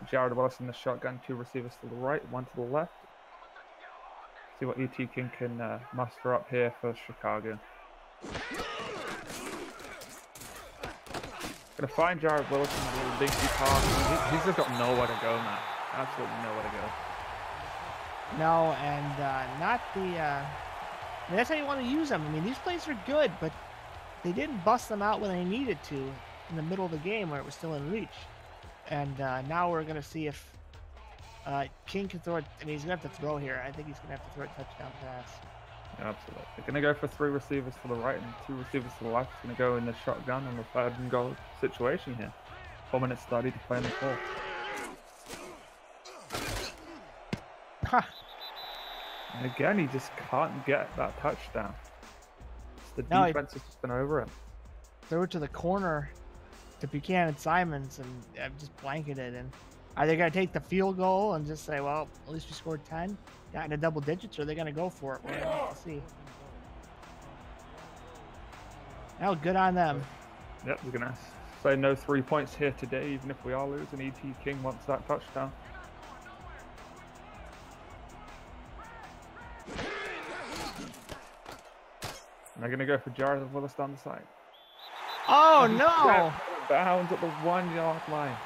Jared Willis in the shotgun, 2 receivers to the right, 1 to the left. See what E.T. King can muster up here for Chicago. Gonna find Jared Willis in the little dinky pass. He's just got nowhere to go, Matt. Absolutely nowhere to go. No, and not the. I mean, that's how you want to use them. I mean, these plays are good, but they didn't bust them out when they needed to in the middle of the game where it was still in reach. And now we're gonna see if King can throw it. I mean, he's gonna have to throw here. I think he's gonna have to throw a touchdown pass. Absolutely. They're going to go for 3 receivers to the right and 2 receivers to the left. It's going to go in the shotgun on the 3rd and goal situation here. 4 minutes 30 to play in the 4th. Huh. And again, he just can't get that touchdown. The defense has just been over him. Threw it to the corner to Buchanan Simons and just blanketed. And are they going to take the field goal and just say, well, at least we scored 10? Got into double digits, or are they going to go for it? We're going to have to see. Now, good on them. Yep, we're going to say no 3 points here today, even if we are losing. E.T. King wants that touchdown. And they're going to go for Jared Willis down the side. Oh, no! Bounds at the 1 yard line.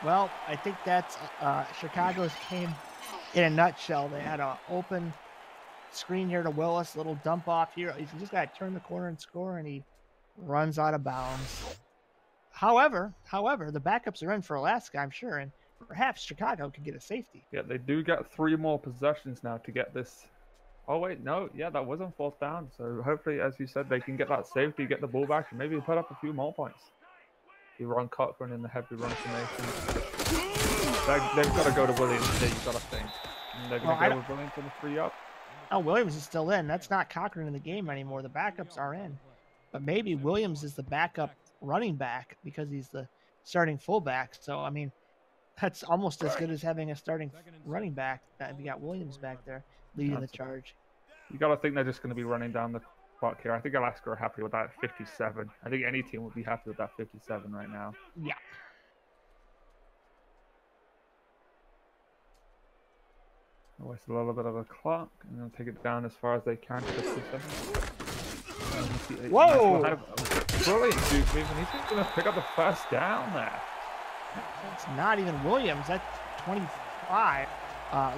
Well, I think that's Chicago's game in a nutshell. They had an open screen here to Willis, little dump off here. He's just got to turn the corner and score, and he runs out of bounds. However, the backups are in for Alaska, I'm sure, and perhaps Chicago could get a safety. Yeah, they do get 3 more possessions now to get this. Oh, wait, no. Yeah, that was on 4th down. So hopefully, as you said, they can get that safety, get the ball back, and maybe put up a few more points. Ron Cochran in the heavy run formation. They've got to go to Williams here, you've got to think. And they're going to go with Williams on the 3 up. Oh, Williams is still in. That's not Cochran in the game anymore. The backups are in. But maybe Williams is the backup running back because he's the starting fullback. So, I mean, That's almost as good as having a starting running back. You got Williams back there leading the charge. You got to think they're just going to be running down the clock here. I think Alaska are happy with that 57. I think any team would be happy with that 57 right now. Yeah. Waste a little bit of a clock, and they'll take it down as far as they can. 57. Whoa! Brilliant juke move, and he's going to pick up the first down there. That's not even Williams. That's 25.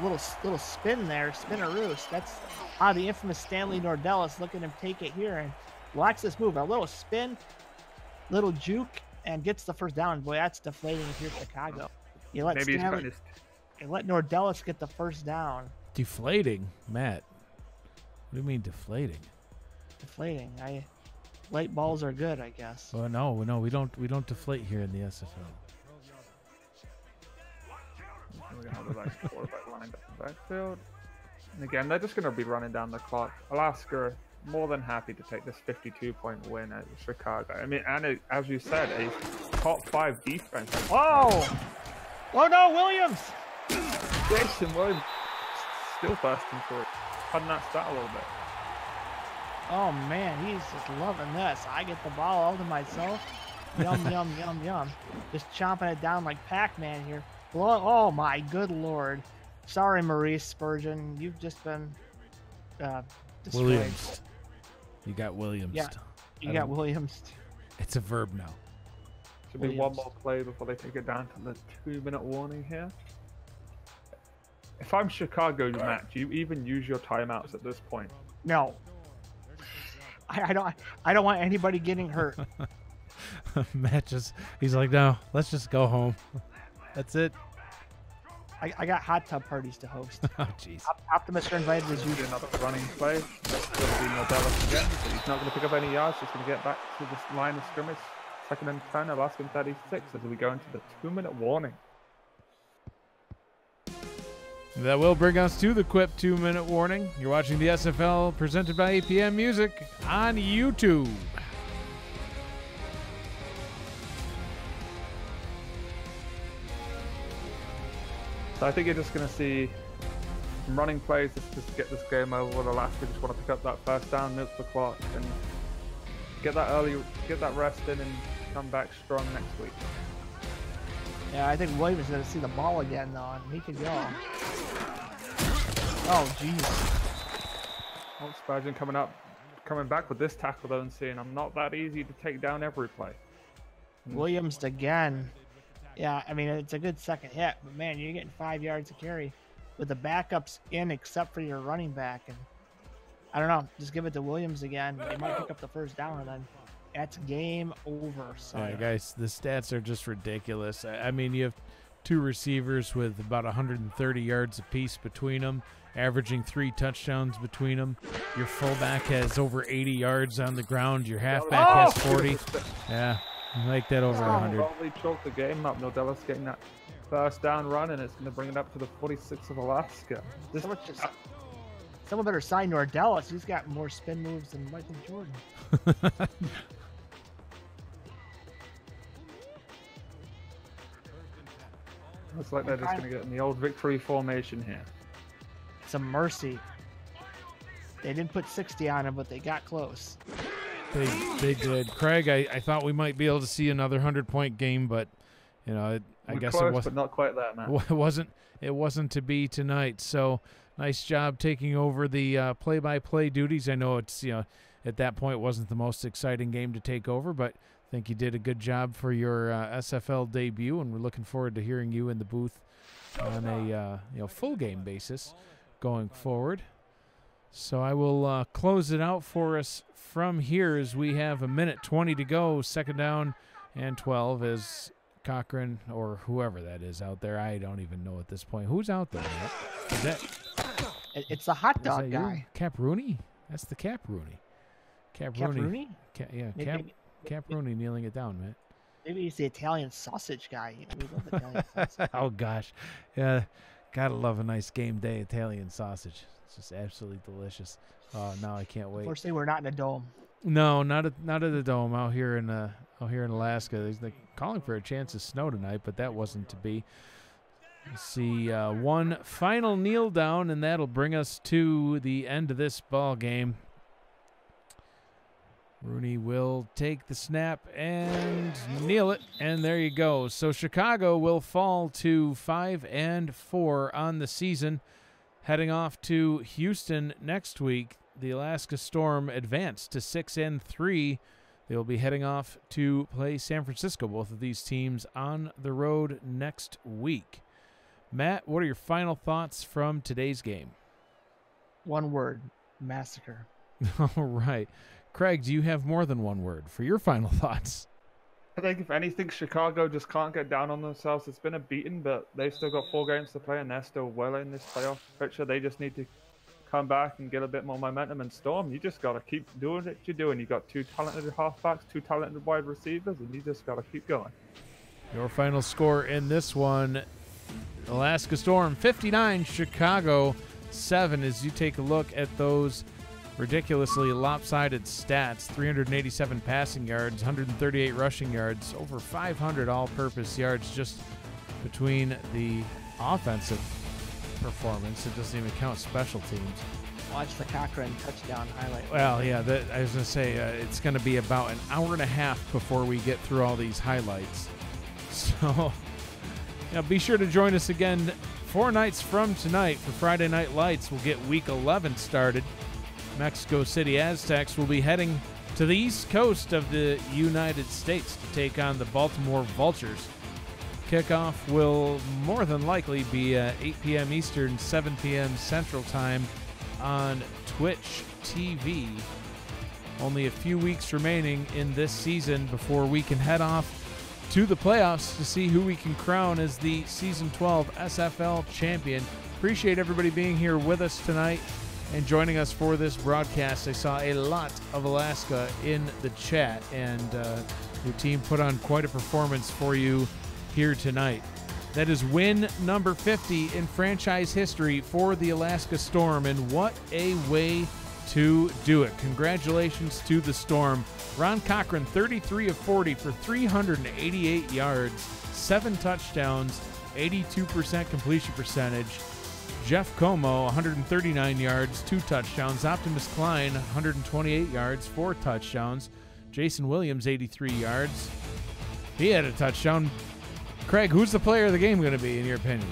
Little spin there, spinneroost. That's the infamous Stanley Nordellis. Look at him take it here and watch this move. A little spin, little juke, and gets the first down. Boy, that's deflating if you're Chicago. You let Maybe Stanley and let Nordellis get the first down. Deflating, Matt. What do you mean deflating? Deflating. Light balls are good, I guess. Well, no, we don't deflate here in the SFL. We're going to have the quarterback lined up in the backfield. And again, they're just going to be running down the clock. Alaska more than happy to take this 52-point win at Chicago. I mean, and as you said, a top 5 defense. Oh! Oh no, Williams! Jason Williams still bursting for it. Cutting that stat a little bit. Oh man, he's just loving this. I get the ball all to myself. Yum, yum, yum, yum. Just chomping it down like Pac-Man here. Oh my good lord. Sorry, Maurice Spurgeon. You've just been destroyed. Williams. You got Williams. Yeah, you got Williams. It's a verb now. Should be one more play before they take it down to the 2-minute warning here. If I'm Chicago, Matt, do you even use your timeouts at this point? No. I don't want anybody getting hurt. Matt he's like, no, let's just go home. That's it. I got hot tub parties to host. Oh, jeez. Optimists are invited as usual. Another running play. That's going to be Nordellis again. So he's not going to pick up any yards. He's going to get back to the line of scrimmage. 2nd and 10, Alaska 36 as we go into the 2-minute warning. That will bring us to the Quip 2-minute warning. You're watching the SFL presented by APM Music on YouTube. So I think you're just going to see some running plays just to get this game over with. Alaska just want to pick up that first down, milk the clock, and get that rest in and come back strong next week. Yeah, I think Williams is going to see the ball again, though, and he could go. Oh, jeez. Oh, Spurgeon coming back with this tackle, though, and saying, I'm not that easy to take down every play. Williams again. Yeah, I mean, it's a good second hit, but man, you're getting 5 yards of carry with the backups in except for your running back. And I don't know, just give it to Williams again. They might pick up the first down, and then that's game over. So. Yeah, guys, the stats are just ridiculous. I mean, you have 2 receivers with about 130 yards apiece between them, averaging 3 touchdowns between them. Your fullback has over 80 yards on the ground. Your halfback has 40. Yeah, make that over 100. Probably choked the game up. Nordellis getting that first down run, and it's going to bring it up to the 46 of Alaska. Someone better sign Nordellis. He's got more spin moves than Michael Jordan. Looks like they're just going to get in the old victory formation here. It's a mercy. They didn't put 60 on him, but they got close. They did. Craig, I thought we might be able to see another 100-point game, but you know, I guess close, it wasn't. But not quite that, man. It wasn't to be tonight. So nice job taking over the play-by-play duties. I know it's at that point it wasn't the most exciting game to take over, but I think you did a good job for your SFL debut, and we're looking forward to hearing you in the booth on a full game basis going forward. So I will close it out for us from here as we have 1:20 to go, 2nd down and 12 as Cochran or whoever that is out there. I don't even know at this point. Who's out there? Is that? It's the hot dog guy. Cap Rooney? That's the Cap Rooney. Cap Rooney? Cap Rooney kneeling it down, man. Maybe he's the Italian sausage guy. We love Italian sausage. Oh, gosh. Yeah, gotta love a nice game day Italian sausage. It's just absolutely delicious. Oh, now I can't wait. Unfortunately, we're not in a dome. No, not at the dome out here in Alaska. They're calling for a chance of snow tonight, but that wasn't to be. See one final kneel down, and that'll bring us to the end of this ball game. Rooney will take the snap and kneel it, and there you go. So Chicago will fall to 5-4 on the season, heading off to Houston next week. The Alaska Storm advanced to 6-3. They will be heading off to play San Francisco, both of these teams on the road next week. Matt, what are your final thoughts from today's game? One word: massacre. All right. Craig, do you have more than one word for your final thoughts? I think if anything, Chicago just can't get down on themselves. It's been a beating, but they've still got 4 games to play, and they're still well in this playoff picture. They just need to come back and get a bit more momentum. And Storm, you just got to keep doing what you're doing. You got 2 talented halfbacks, 2 talented wide receivers, and you just got to keep going. Your final score in this one: Alaska Storm 59, Chicago 7. As you take a look at those ridiculously lopsided stats: 387 passing yards, 138 rushing yards, over 500 all-purpose yards just between the offensive performance. It doesn't even count special teams. Watch the Cochran touchdown highlight. Well, yeah, I was going to say it's going to be about an hour and a half before we get through all these highlights. So be sure to join us again 4 nights from tonight for Friday Night Lights. We'll get Week 11 started. Mexico City Aztecs will be heading to the east coast of the United States to take on the Baltimore Vultures. Kickoff will more than likely be 8 p.m. Eastern, 7 p.m. Central Time on Twitch TV. Only a few weeks remaining in this season before we can head off to the playoffs to see who we can crown as the Season 12 SFL champion. Appreciate everybody being here with us tonight and joining us for this broadcast. I saw a lot of Alaska in the chat, and your team put on quite a performance for you here tonight. That is win number 50 in franchise history for the Alaska Storm, and what a way to do it. Congratulations to the Storm. Ron Cochran, 33 of 40 for 388 yards, 7 touchdowns, 82% completion percentage. Jeff Como, 139 yards, 2 touchdowns. Optimus Klein, 128 yards, 4 touchdowns. Jason Williams, 83 yards. He had a touchdown. Craig, who's the player of the game going to be, in your opinion?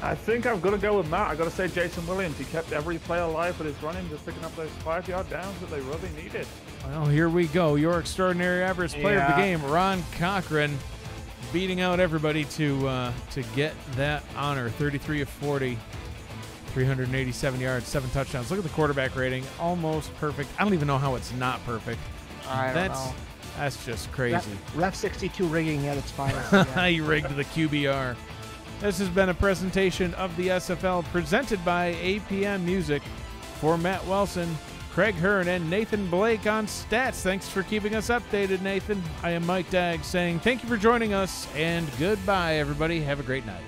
I think I've got to go with Matt. I've got to say Jason Williams. He kept every play alive with his running, just picking up those 5-yard downs that they really needed. Well, here we go. Your extraordinary average player of the game, Ron Cochran, beating out everybody to get that honor. 33 of 40, 387 yards, 7 touchdowns. Look at the quarterback rating. Almost perfect. I don't even know how it's not perfect. I don't know. That's just crazy. Ref 62 rigging at its finest. He rigged the QBR. This has been a presentation of the SFL presented by APM Music. For Matt Wilson, Craig Hearn, and Nathan Blake on stats. Thanks for keeping us updated, Nathan. I am Mike Dagg saying thank you for joining us, and goodbye, everybody. Have a great night.